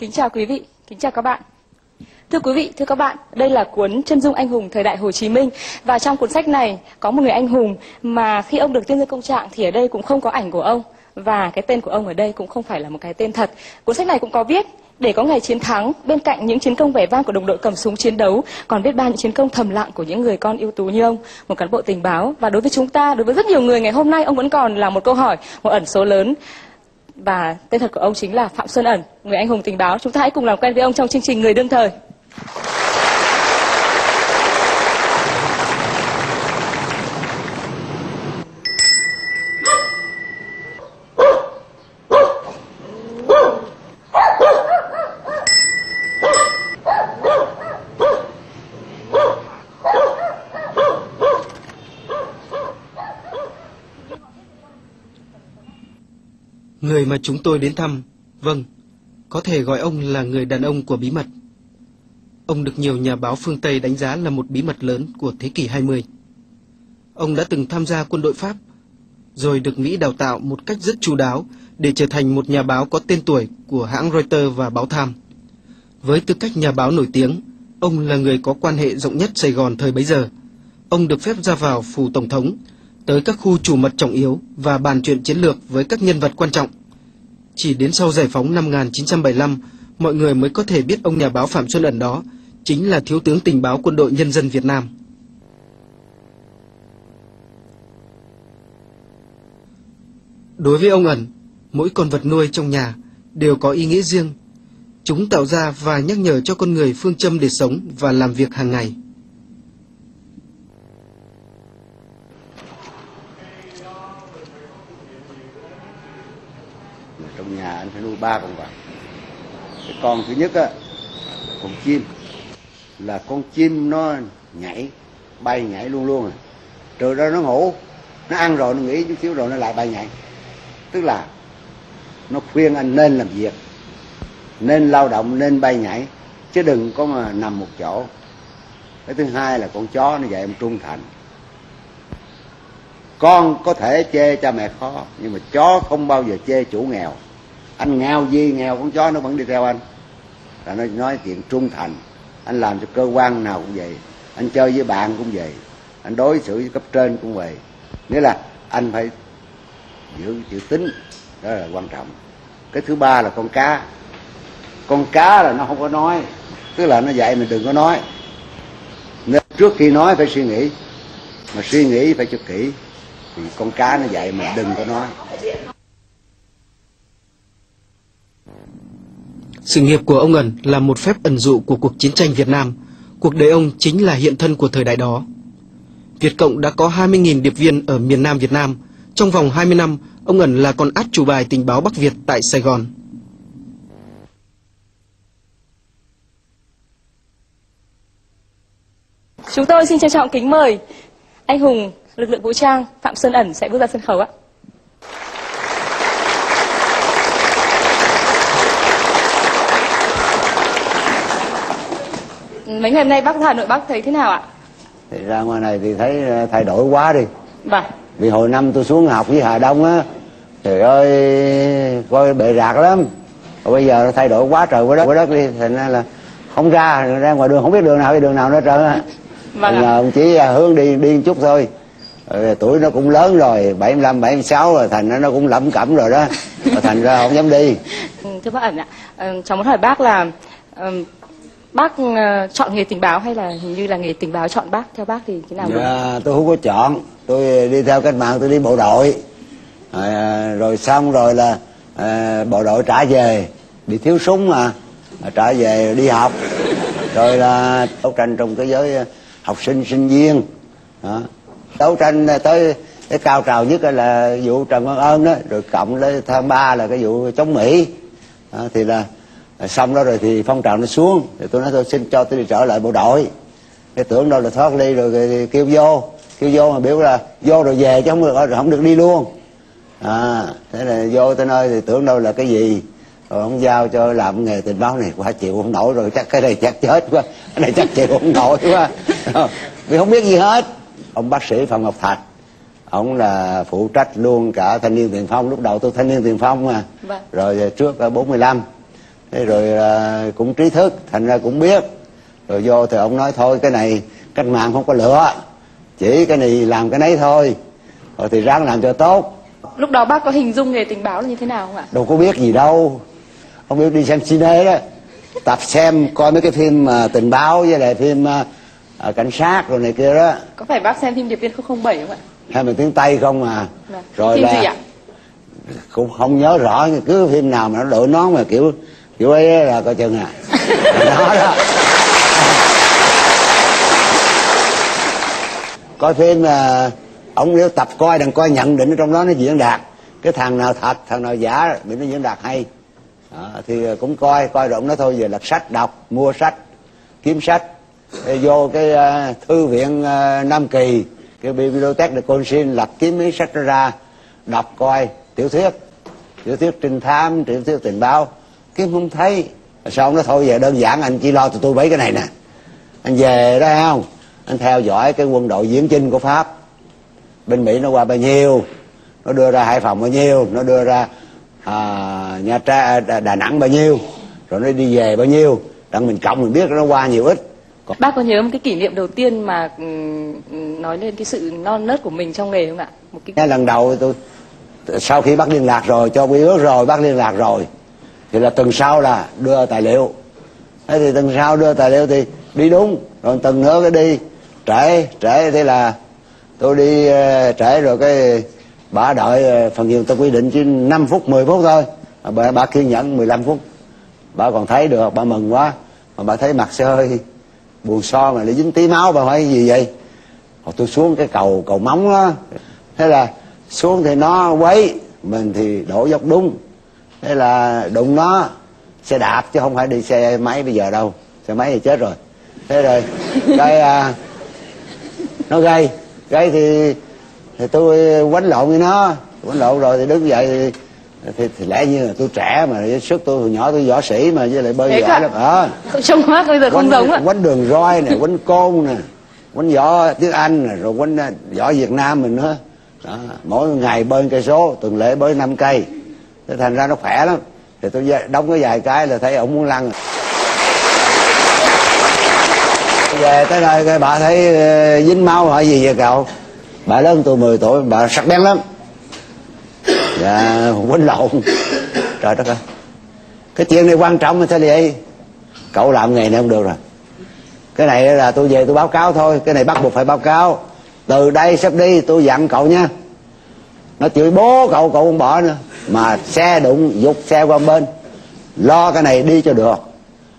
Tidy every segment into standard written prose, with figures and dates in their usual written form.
Kính chào quý vị, kính chào các bạn. Thưa quý vị, thưa các bạn, đây là cuốn Chân dung anh hùng thời đại Hồ Chí Minh. Và trong cuốn sách này có một người anh hùng mà khi ông được tuyên dương công trạng thì ở đây cũng không có ảnh của ông. Và cái tên của ông ở đây cũng không phải là một cái tên thật. Cuốn sách này cũng có viết: để có ngày chiến thắng, bên cạnh những chiến công vẻ vang của đồng đội cầm súng chiến đấu, còn biết bao những chiến công thầm lặng của những người con ưu tú như ông, một cán bộ tình báo. Và đối với chúng ta, đối với rất nhiều người ngày hôm nay, ông vẫn còn là một câu hỏi, một ẩn số lớn. Và tên thật của ông chính là Phạm Xuân Ẩn, người anh hùng tình báo. Chúng ta hãy cùng làm quen với ông trong chương trình Người đương thời. Người mà chúng tôi đến thăm, vâng, có thể gọi ông là người đàn ông của bí mật. Ông được nhiều nhà báo phương Tây đánh giá là một bí mật lớn của thế kỷ 20. Ông đã từng tham gia quân đội Pháp, rồi được Mỹ đào tạo một cách rất chu đáo để trở thành một nhà báo có tên tuổi của hãng Reuters và báo Time. Với tư cách nhà báo nổi tiếng, ông là người có quan hệ rộng nhất Sài Gòn thời bấy giờ. Ông được phép ra vào phủ tổng thống, tới các khu chủ mật trọng yếu và bàn chuyện chiến lược với các nhân vật quan trọng. Chỉ đến sau giải phóng năm 1975, mọi người mới có thể biết ông nhà báo Phạm Xuân Ẩn đó chính là Thiếu tướng Tình báo Quân đội Nhân dân Việt Nam. Đối với ông Ẩn, mỗi con vật nuôi trong nhà đều có ý nghĩa riêng. Chúng tạo ra và nhắc nhở cho con người phương châm để sống và làm việc hàng ngày. Trong nhà anh phải nuôi 3 con vật. Cái con thứ nhất á, con chim, là con chim nó bay nhảy luôn luôn. Trừ ra nó ngủ, nó ăn rồi nó nghỉ chút xíu rồi nó lại bay nhảy. Tức là nó khuyên anh nên làm việc, nên lao động, nên bay nhảy, chứ đừng có mà nằm một chỗ. Cái thứ hai là con chó, nó dạy em trung thành. Con có thể chê cha mẹ khó, nhưng mà chó không bao giờ chê chủ nghèo. Anh nghèo gì nghèo, con chó nó vẫn đi theo anh. Là nó nói chuyện trung thành. Anh làm cho cơ quan nào cũng vậy, anh chơi với bạn cũng vậy, anh đối xử với cấp trên cũng vậy. Nghĩa là anh phải giữ chữ tín, đó là quan trọng. Cái thứ ba là con cá. Con cá là nó không có nói, tức là nó dạy mình đừng có nói. Nên trước khi nói phải suy nghĩ, mà suy nghĩ phải cho kỹ. Thì con cá nó dạy mình đừng có nói. Sự nghiệp của ông Ẩn là một phép ẩn dụ của cuộc chiến tranh Việt Nam. Cuộc đời ông chính là hiện thân của thời đại đó. Việt Cộng đã có 20.000 điệp viên ở miền Nam Việt Nam. Trong vòng 20 năm, ông Ẩn là con át chủ bài tình báo Bắc Việt tại Sài Gòn. Chúng tôi xin trân trọng kính mời anh hùng lực lượng vũ trang Phạm Xuân Ẩn sẽ bước ra sân khấu ạ. Mấy ngày hôm nay bác ra Hà Nội bác thấy thế nào ạ? Thì ra ngoài này thì thấy thay đổi quá đi. Vâng. Vì hồi năm tôi xuống học với Hà Đông á, trời ơi, coi bệ rạc lắm. Rồi bây giờ thay đổi quá trời quá đất đi, thành ra là không ra ngoài đường không biết đường nào nữa trơn á. Vâng Nhờ ông chí hướng đi một chút thôi. Rồi, tuổi nó cũng lớn rồi, 75, 76 rồi, thành ra nó cũng lẩm cẩm rồi đó. Rồi thành ra không dám đi. Thưa bác Ẩn ạ, cháu muốn hỏi bác là bác chọn nghề tình báo hay là hình như là nghề tình báo chọn bác? Theo bác thì thế nào? Dạ, tôi không có chọn. Tôi đi theo cách mạng, tôi đi bộ đội. Rồi xong rồi là bộ đội trả về, bị thiếu súng mà. Trả về đi học. Rồi là đấu tranh trong cái giới học sinh, sinh viên. Đó. Đấu tranh tới cái cao trào nhất là vụ Trần Văn Ơn đó. Rồi cộng lên tháng 3 là cái vụ chống Mỹ. Thì là xong đó rồi thì phong trào nó xuống. Thì tôi nói tôi xin cho tôi đi trở lại bộ đội. Cái tưởng đâu là thoát ly rồi thì kêu vô mà biểu là vô rồi về chứ không được đi luôn. Thế là vô tới nơi thì tưởng đâu là cái gì. Rồi ông giao cho làm nghề tình báo này quá chịu không nổi rồi, chắc cái này chắc chết quá, cái này chắc chịu không nổi quá. Vì không biết gì hết. Ông bác sĩ Phạm Ngọc Thạch, ông là phụ trách luôn cả thanh niên tiền phong. Lúc đầu tôi thanh niên tiền phong mà. Vâng. Rồi trước 45 Thế rồi cũng trí thức, thành ra cũng biết. Rồi vô thì ông nói thôi cái này cách mạng không có lựa, chỉ cái này làm cái nấy thôi. Rồi thì ráng làm cho tốt. Lúc đó bác có hình dung nghề tình báo là như thế nào không ạ? Đâu có biết gì đâu. Không biết đi xem cine đó, tập xem coi mấy cái phim tình báo với lại phim cảnh sát rồi này kia đó. Có phải bác xem phim Điệp viên 007 không ạ? Hay mình tiếng Tây không à. Vâng. Rồi Phim là gì ạ? cũng không nhớ rõ, cứ phim nào mà nó đội nón mà kiểu ấy là coi chừng à. Đó đó. Coi phim là ông nếu tập coi đừng coi nhận định ở trong đó nó diễn đạt cái thằng nào thật thằng nào giả để nó diễn đạt hay. Thì cũng coi rồi ông nói thôi về lật sách đọc, mua sách, kiếm sách, vô cái thư viện Nam Kỳ, cái bibliothèque de Consin, lật kiếm mấy sách đó ra đọc coi, tiểu thuyết trinh thám, tiểu thuyết tình báo, kiếm không thấy. Sao ông nói thôi về đơn giản anh chỉ lo tụi tôi mấy cái này nè, anh về đó không, anh theo dõi cái quân đội viễn chinh của Pháp, bên Mỹ nó qua bao nhiêu, nó đưa ra Hải Phòng bao nhiêu, nó đưa ra Nha Trang, Đà Nẵng bao nhiêu, rồi nó đi về bao nhiêu, đặng mình cộng mình biết nó qua nhiều ít. Bác có nhớ một cái kỷ niệm đầu tiên mà nói lên cái sự non nớt của mình trong nghề không ạ? Một cái Lần đầu tôi sau khi bác liên lạc rồi, cho quy ước rồi, bác liên lạc rồi thì là tuần sau là đưa tài liệu. Thế thì tuần sau đưa tài liệu thì đi đúng, rồi tuần nữa cái đi trễ thế là tôi đi trễ rồi cái bà đợi phần nhiều tôi quy định chỉ 5 phút 10 phút thôi, bà kiên nhẫn 15 phút, bà còn thấy được, bà mừng quá, mà bà thấy mặt xe hơi buồn so mà lại dính tí máu, bà hỏi gì vậy? Tôi xuống cái cầu móng đó, thế là xuống thì nó quấy, mình thì đổ dốc đúng, thế là đụng nó xe đạp chứ không phải đi xe máy bây giờ đâu, xe máy thì chết rồi. Thế rồi cái nó gây thì tôi quánh lộn với nó, quánh lộn rồi thì đứng dậy thì lẽ như là tôi trẻ mà sức tôi hồi nhỏ tôi võ sĩ mà, với lại bơi giỏi lắm. Trông bác bây giờ không giống ạ. Quánh đường roi nè, quánh côn nè, quánh võ tiếng Anh nè, rồi quánh võ Việt Nam mình nữa. Đó, mỗi ngày bơi cây số, tuần lễ bơi 5 cây, thế thành ra nó khỏe lắm. Thì tôi đóng cái vài cái là thấy ổng muốn lăn. Về tới đây cái bà thấy dính máu hỏi gì vậy cậu? Bà lớn tôi 10 tuổi, bà sắc bén lắm. Dạ, quýnh lộn. Trời đất ơi, cái chuyện này quan trọng mà sao vậy? Cậu làm nghề này không được rồi. Cái này là tôi về tôi báo cáo thôi, cái này bắt buộc phải báo cáo. Từ đây sắp đi tôi dặn cậu nha. Nó chửi bố cậu không bỏ nữa. Mà xe đụng, giục xe qua bên, lo cái này đi cho được.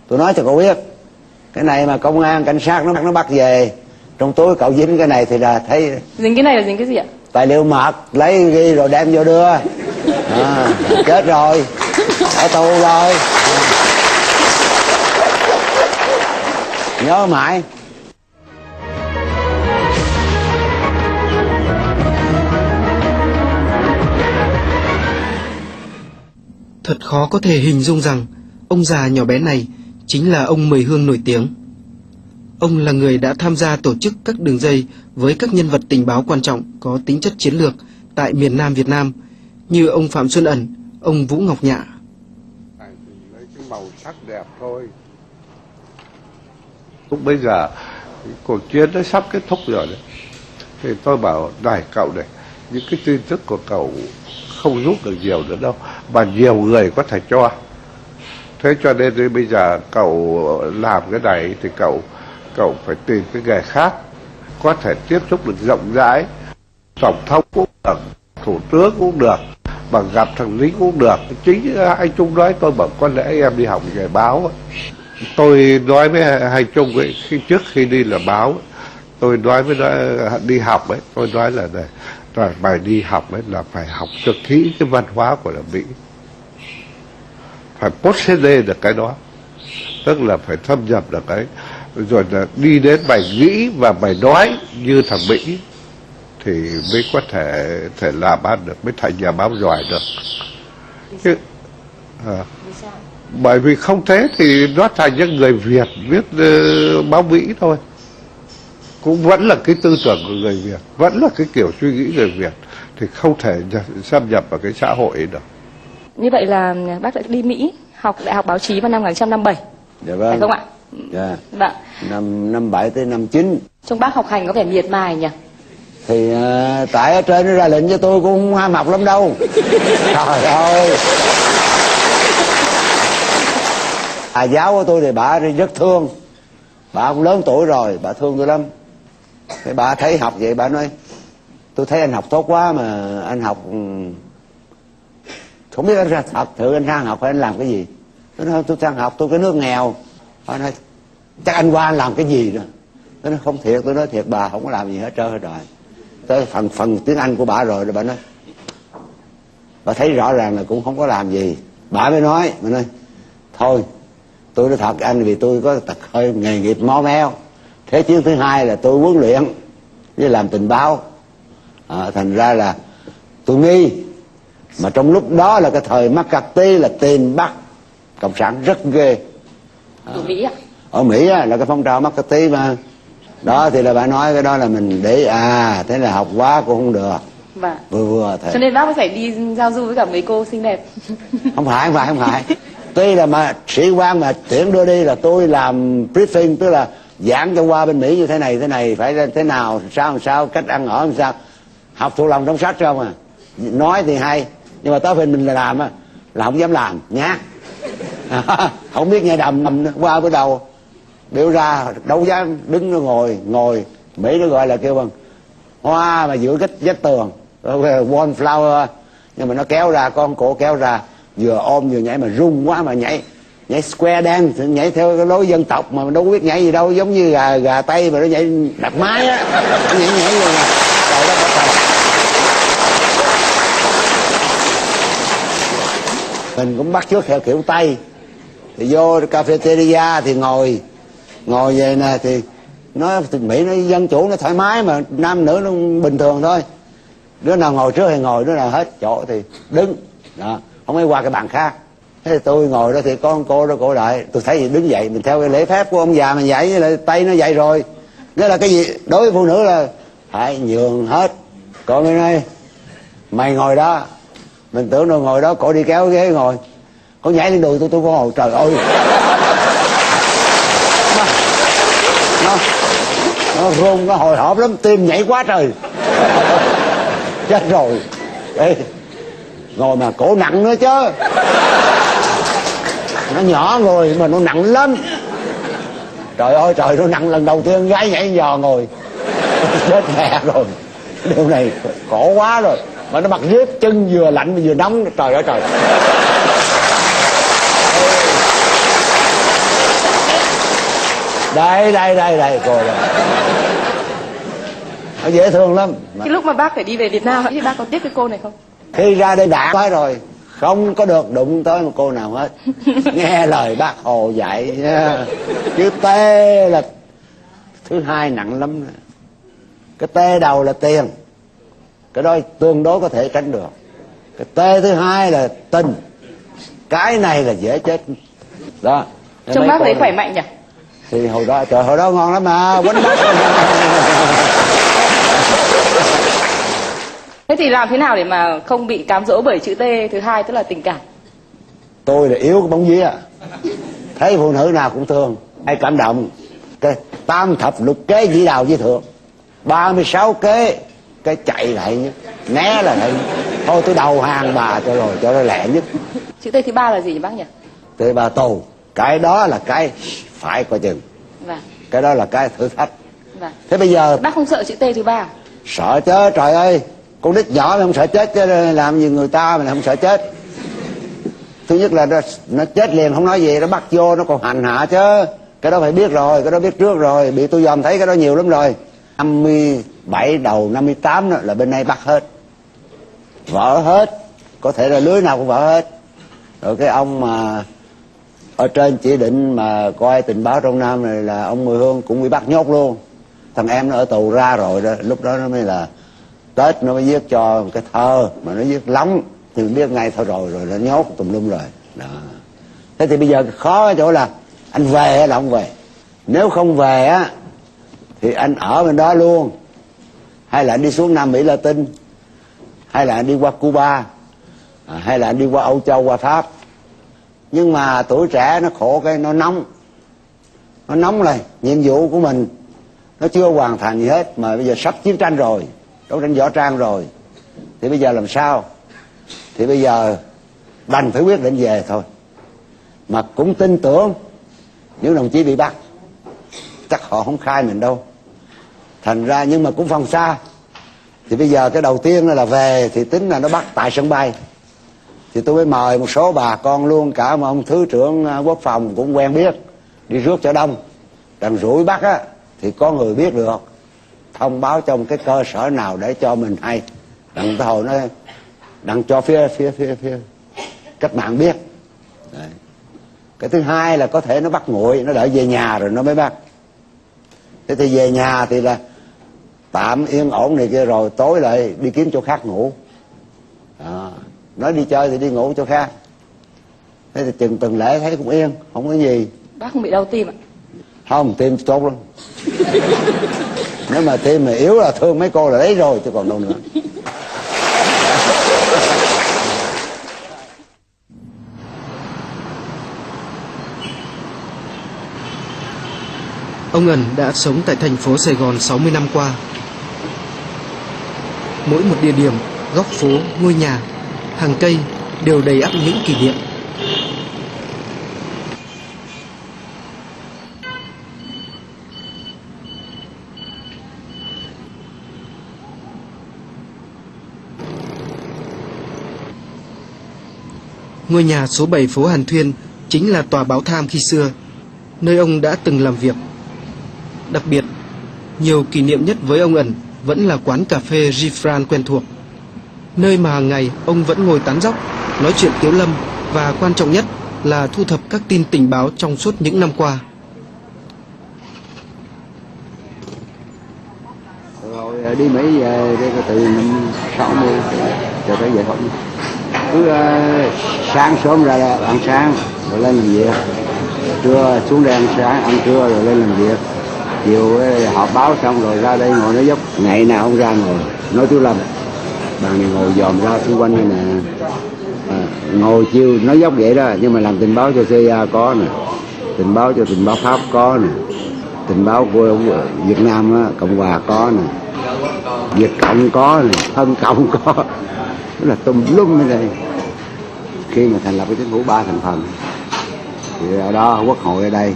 Tôi nói cho cậu biết, cái này mà công an, cảnh sát nó bắt về, trong túi cậu dính cái này thì là thấy... Dính cái này là dính cái gì ạ? Tài liệu mật, lấy ghi rồi đem vô đưa. Chết rồi, ở tù rồi. Nhớ mãi. Thật khó có thể hình dung rằng ông già nhỏ bé này chính là ông Mười Hương nổi tiếng. Ông là người đã tham gia tổ chức các đường dây với các nhân vật tình báo quan trọng có tính chất chiến lược tại miền Nam Việt Nam như ông Phạm Xuân Ẩn, ông Vũ Ngọc Nhạ. Lấy cái màu sắc đẹp thôi. Lúc bây giờ cuộc chiến nó sắp kết thúc rồi đấy. Thì tôi bảo này cậu này, những cái tin tức của cậu không giúp được nhiều nữa đâu, mà nhiều người có thể cho. Thế cho nên thì bây giờ cậu làm cái này thì cậu phải tìm cái nghề khác, có thể tiếp xúc được rộng rãi. Tổng thống cũng được, thủ tướng cũng được, mà gặp thằng lính cũng được. Chính anh Trung nói, tôi bảo có lẽ em đi học nghề báo. Tôi nói với anh Trung ấy, trước khi đi làm báo, tôi nói với nó đi học ấy, tôi nói là này, bài đi học ấy là phải học cho kỹ cái văn hóa của là Mỹ, phải posséder được cái đó, tức là phải thâm nhập được cái, rồi là đi đến bài nghĩ và bài nói như thằng Mỹ thì mới có thể làm ăn được, mới thành nhà báo giỏi được. Chứ, bởi vì không thế thì nó thành những người Việt viết báo Mỹ thôi, cũng vẫn là cái tư tưởng của người Việt, vẫn là cái kiểu suy nghĩ người Việt, thì không thể xâm nhập vào cái xã hội ấy được. Như vậy là bác đã đi Mỹ học Đại học Báo chí vào năm 1957, Dạ phải vâng. không ạ? Dạ. Vâng. Năm 7 tới năm 9. Trông bác học hành có vẻ miệt mài nhỉ? Thì tại ở trên nó ra lệnh cho tôi cũng không ham học lắm đâu. Trời ơi. Giáo của tôi thì bà rất thương. Bà cũng lớn tuổi rồi, bà thương tôi lắm. Thế bà thấy học vậy bà nói, tôi thấy anh học tốt quá mà anh học không biết anh ra thật thử anh sang học hay anh làm cái gì. Tôi nói tôi sang học, tôi cái nước nghèo. Bà nói chắc anh qua anh làm cái gì nữa. Tôi nói không thiệt, tôi nói thiệt bà không có làm gì hết trơn hết rồi. Tới phần tiếng Anh của bà rồi bà nói, bà thấy rõ ràng là cũng không có làm gì. Bà mới nói thôi tôi nói thật anh, vì tôi có tật hơi nghề nghiệp máu meo. Thế chiến thứ hai là tôi huấn luyện với làm tình báo, thành ra là tôi nghi. Mà trong lúc đó là cái thời McCarthy là tiền bắt cộng sản rất ghê. Ở Mỹ ạ? Ở Mỹ á, là cái phong trào McCarthy mà. Đó thì là bà nói cái đó là mình để thế là học quá cũng không được. Vâng. Vừa Cho nên bác mới phải đi giao du với cả mấy cô xinh đẹp. Không phải. Tuy là mà sĩ quan mà tuyển đưa đi là tôi làm briefing, tức là giảng cho qua bên Mỹ như thế này phải thế nào sao cách ăn ở làm sao, học thuộc lòng trong sách không à. Nói thì hay nhưng mà tới bên mình là làm á là không dám làm nhát. Không biết nghe đầm qua với đầu biểu ra đâu dám đứng nó ngồi Mỹ nó gọi là kêu bằng hoa mà giữa vách tường wallflower, nhưng mà nó kéo ra, con cổ kéo ra vừa ôm vừa nhảy mà rung quá mà nhảy square dance, nhảy theo cái lối dân tộc mà đâu có biết nhảy gì đâu, giống như gà Tây mà nó nhảy đạp mái á, nhảy rồi mà trời đất ơi. Mình cũng bắt chước theo kiểu Tây thì vô cafeteria thì ngồi về nè, thì Mỹ nó dân chủ nó thoải mái mà nam nữ nó bình thường thôi, đứa nào ngồi trước thì ngồi, đứa nào hết chỗ thì đứng đó, không ai qua cái bàn khác. Thế thì tôi ngồi đó thì có con cô đó cổ lại, tôi thấy gì đứng dậy, mình theo cái lễ phép của ông già mình dạy với lại Tây nó dạy rồi, nghĩa là cái gì đối với phụ nữ là phải nhường hết. Còn người này mày ngồi đó, mình tưởng đâu ngồi đó, cổ đi kéo ghế ngồi, cổ nhảy lên đùi tôi có ngồi, trời ơi nó run, nó hồi hộp lắm, tim nhảy quá trời. Chết rồi. Ê, ngồi mà cổ nặng nữa chứ, nó nhỏ người mà nó nặng lắm. Trời ơi trời, nó nặng lần đầu tiên gái nhảy giò ngồi. Chết mẹ rồi, điều này khổ quá rồi. Mà nó mặc dép chân vừa lạnh vừa nóng, trời ơi trời. Đây cô đây. Nó dễ thương lắm. Cái lúc mà bác phải đi về Việt Nam thì bác có tiếc cái cô này không? Khi ra đây đã nói rồi, không có được đụng tới một cô nào hết. Nghe lời bác Hồ dạy nha. Chữ T là thứ hai nặng lắm. Cái T đầu là tiền, cái đó tương đối có thể tránh được. Cái T thứ hai là tình, cái này là dễ chết đó. Trông bác thấy khỏe mạnh nhỉ? Thì hồi đó trời, hồi đó ngon lắm mà, quánh bác. Thế thì làm thế nào để mà không bị cám dỗ bởi chữ T thứ hai, tức là tình cảm? Tôi là yếu cái bóng vía, thấy phụ nữ nào cũng thương, hay cảm động. Cái tam thập lục kế dĩ đào với thượng, 36 kế cái chạy lại nhất, né là lại thôi tôi đầu hàng bà cho rồi, cho nó lẹ nhất. Chữ T thứ ba là gì bác nhỉ? T bà tù, cái đó là cái phải coi chừng. Vâng. Cái đó là cái thử thách. Vâng. Thế bây giờ bác không sợ chữ T thứ ba? sợ chứ, trời ơi, con nít nhỏ mà không sợ chết chứ, làm gì người ta mà không sợ chết. Thứ nhất là nó chết liền không nói gì, nó bắt vô nó còn hành hạ chứ. Cái đó phải biết rồi, cái đó biết trước rồi, bị tôi dòm thấy cái đó nhiều lắm rồi. 57 đầu 58 đó là bên này bắt hết, vỡ hết, có thể là lưới nào cũng vỡ hết. Rồi cái ông mà ở trên chỉ định mà coi tình báo trong Nam này là ông Mười Hương cũng bị bắt nhốt luôn. Thằng em nó ở tù ra rồi đó, lúc đó nó mới là Tết nó mới viết cho cái thơ mà nó viết lóng thì mình biết ngay thôi, rồi nó nhốt tùm lum rồi đó. Thế thì bây giờ khó ở chỗ là anh về hay là không về. Nếu không về á thì anh ở bên đó luôn, hay là anh đi xuống Nam Mỹ Latin, hay là anh đi qua Cuba, hay là anh đi qua Âu Châu, qua Pháp. Nhưng mà tuổi trẻ nó khổ cái nó nóng này, nhiệm vụ của mình nó chưa hoàn thành gì hết, mà bây giờ sắp chiến tranh rồi, đấu tranh võ trang rồi, thì bây giờ làm sao? Thì bây giờ đành phải quyết định về thôi. Mà cũng tin tưởng những đồng chí bị bắt chắc họ không khai mình đâu, thành ra nhưng mà cũng phòng xa. Thì bây giờ cái đầu tiên là về thì tính là nó bắt tại sân bay, thì tôi mới mời một số bà con luôn cả một ông thứ trưởng quốc phòng cũng quen biết đi rước cho đông. Đằng rủi bắt á thì có người biết được, thông báo trong cái cơ sở nào để cho mình hay, đằng cái hồi nó đằng cho phía cách mạng biết. Đấy. Cái thứ hai là có thể nó bắt nguội, nó đợi về nhà rồi nó mới bắt. Thế thì về nhà thì là tạm yên ổn này kia rồi tối lại đi kiếm chỗ khác ngủ. Nói đi chơi thì đi ngủ chỗ khác. Thế thì từng lễ thấy cũng yên, không có gì. Bác không bị đau tim ạ? Không, tim tốt lắm. Nếu mà tim mà yếu là thương mấy cô là lấy rồi chứ còn đâu nữa. Ông Ẩn đã sống tại thành phố Sài Gòn 60 năm qua. Mỗi một địa điểm, góc phố, ngôi nhà, hàng cây đều đầy ắp những kỷ niệm. Ngôi nhà số 7 phố Hàn Thuyên chính là tòa báo Tham khi xưa, nơi ông đã từng làm việc. Đặc biệt, nhiều kỷ niệm nhất với ông Ẩn vẫn là quán cà phê Gifran quen thuộc, nơi mà hàng ngày ông vẫn ngồi tán dóc, nói chuyện tiếu lâm và quan trọng nhất là thu thập các tin tình báo trong suốt những năm qua. Rồi đi Mỹ về từ năm 60 cho tới giờ không. Cứ sáng sớm ra là ăn sáng rồi lên làm việc, trưa xuống đây ăn sáng ăn trưa rồi lên làm việc, chiều họp báo xong rồi ra đây ngồi nói dốc. Ngày nào không ra ngồi nói Tiếu Lâm, bàn này ngồi dòm ra xung quanh như nè, ngồi chiều nói dốc vậy đó. Nhưng mà làm tình báo cho CIA có nè, tình báo cho tình báo Pháp có nè, tình báo của Việt Nam á, Cộng Hòa có nè, Việt Cộng có nè, Thân Cộng có, đó là tùm lum ở đây. Khi mà thành lập cái chính phủ 3 thành phần thì ở đó quốc hội ở đây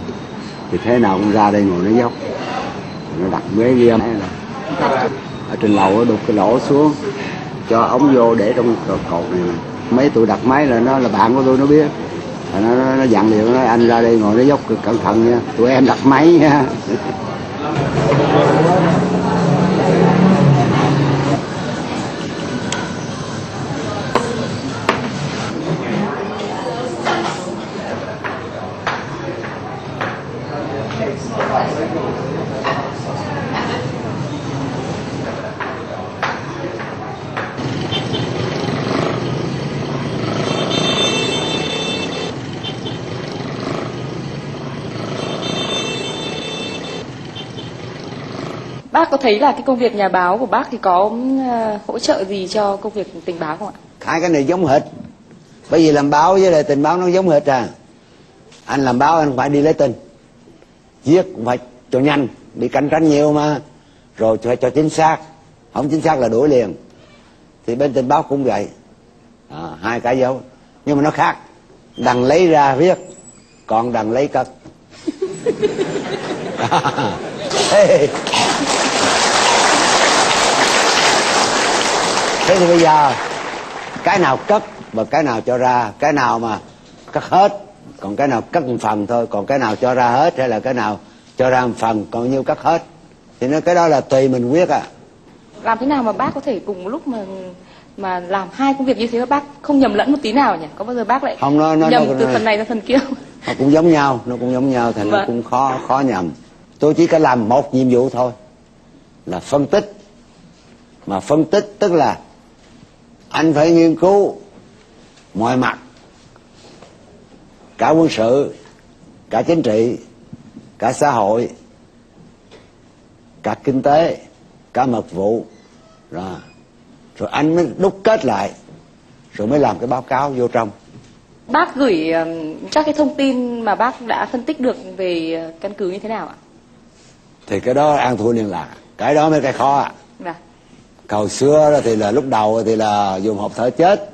thì thế nào cũng ra đây ngồi nói dốc, nó đặt ghế riêng ở trên lầu, đục cái lỗ xuống cho ống vô để trong cột này. Mấy tụi đặt máy là nó là bạn của tôi, nó biết, nó dặn điều, nói anh ra đây ngồi nói dốc cẩn thận nha, tụi em đặt máy nha. Bác có thấy là cái công việc nhà báo của bác thì có hỗ trợ gì cho công việc tình báo không ạ? Hai cái này giống hệt. Bởi vì làm báo với lại tình báo nó giống hệt à. Anh làm báo anh phải đi lấy tin, viết cũng phải cho nhanh, bị cạnh tranh nhiều mà, rồi phải cho chính xác, không chính xác là đuổi liền. Thì bên tình báo cũng vậy, hai cái dấu nhưng mà nó khác. Đằng lấy ra viết, còn đằng lấy cất. Thế thì bây giờ cái nào cất và cái nào cho ra, cái nào mà cất hết, còn cái nào cất một phần thôi, còn cái nào cho ra hết hay là cái nào cho ra một phần còn nhiêu cất hết, thì nó cái đó là tùy mình quyết à. Làm thế nào mà bác có thể cùng một lúc mà làm hai công việc như thế mà bác không nhầm lẫn một tí nào nhỉ? Có bao giờ bác lại không, nó nhầm từ phần này ra phần kia? Nó cũng giống nhau, thành nó cũng khó nhầm. Tôi chỉ có làm một nhiệm vụ thôi là phân tích. Mà phân tích tức là anh phải nghiên cứu mọi mặt, cả quân sự, cả chính trị, cả xã hội, cả kinh tế, cả mật vụ, rồi anh mới đúc kết lại, rồi mới làm cái báo cáo vô trong. Bác gửi các cái thông tin mà bác đã phân tích được về căn cứ như thế nào ạ? Thì cái đó ăn thua liên lạc, cái đó mới cái khó ạ. Vâng. Hồi xưa đó thì là lúc đầu thì là dùng hộp thở chết,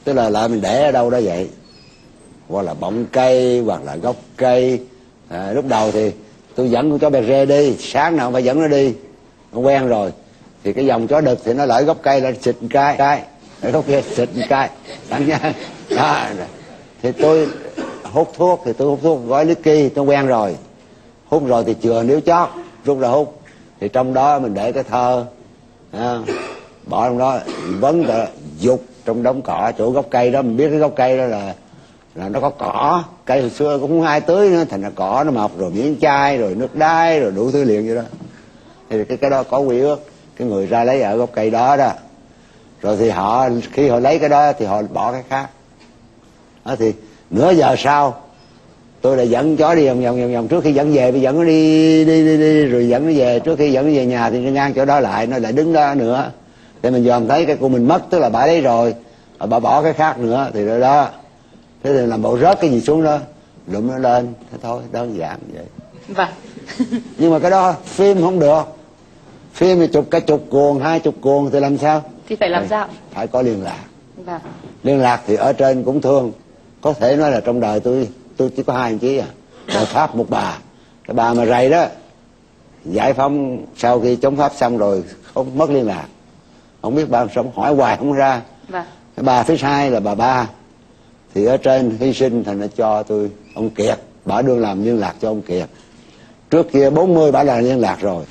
tức là lại mình để ở đâu đó vậy, hoặc là bọng cây hoặc là gốc cây. Lúc đầu thì tôi dẫn con chó bè rê đi, sáng nào phải dẫn nó đi, nó quen rồi. Thì cái dòng chó đực thì nó lại gốc cây là xịt một cái ở gốc kia xịt một cái đặng nha. Đó. Thì tôi hút thuốc thì tôi hút thuốc gói Licky, tôi quen rồi, hút rồi thì chừa níu chót rút ra hút. Thì trong đó mình để cái thơ bỏ trong đó, vấn là dục trong đống cỏ chỗ gốc cây đó. Mình biết cái gốc cây đó là nó có cỏ, cây hồi xưa cũng không ai tưới nữa, thành ra cỏ nó mọc rồi miếng chai rồi nước đái rồi đủ thứ liền vậy đó. Thì cái đó có quy ước, cái người ra lấy ở gốc cây đó đó, rồi thì họ khi họ lấy cái đó thì họ bỏ cái khác đó. Thì nửa giờ sau tôi lại dẫn chó đi vòng trước khi dẫn về, bây dẫn nó đi rồi dẫn nó về. Trước khi dẫn nó về nhà thì nó ngang chỗ đó lại, nó lại đứng đó nữa để mình dòm thấy cái của mình mất, tức là bà lấy rồi, bà bỏ cái khác nữa thì đó. Thế thì làm bộ rớt cái gì xuống đó, lụm nó lên, thế thôi, đơn giản vậy. Vâng. Nhưng mà cái đó phim không được, phim thì chụp cả chục cuồng 20 cuồng thì làm sao? Thì phải làm sao? Phải có liên lạc. Vâng. Liên lạc thì ở trên cũng thương, có thể nói là trong đời tôi chỉ có 2 anh chí à, một Pháp một bà. Cái bà mà rầy đó giải phóng sau khi chống Pháp xong rồi không mất liên lạc, không biết bà sống hỏi hoài không ra. Vâng. Cái bà thứ hai là bà Ba thì ở trên hy sinh thành nó cho tôi ông Kiệt, bà đương làm liên lạc cho ông Kiệt. Trước kia 40 bà là liên lạc rồi.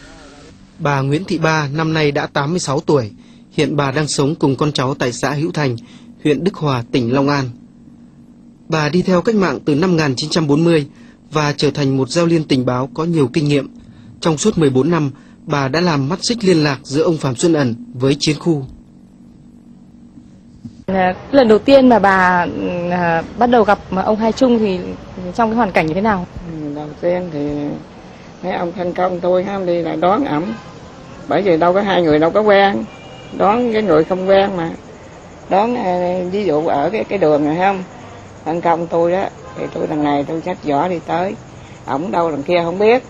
Bà Nguyễn Thị Ba năm nay đã 86 tuổi, hiện bà đang sống cùng con cháu tại xã Hữu Thành, huyện Đức Hòa, tỉnh Long An. Bà đi theo cách mạng từ năm 1940 và trở thành một giao liên tình báo có nhiều kinh nghiệm. Trong suốt 14 năm, bà đã làm mắt xích liên lạc giữa ông Phạm Xuân Ẩn với chiến khu. Lần đầu tiên mà bà bắt đầu gặp ông Hai Trung thì trong cái hoàn cảnh như thế nào? Đầu tiên thì mấy ông phân công tôi đi là đón ẩm, bởi vì đâu có hai người đâu có quen, đón cái người không quen mà đón ví dụ ở cái đường này không, phân công tôi đó thì tôi đằng này tôi xách giỏ đi tới, ổng đâu đằng kia không biết,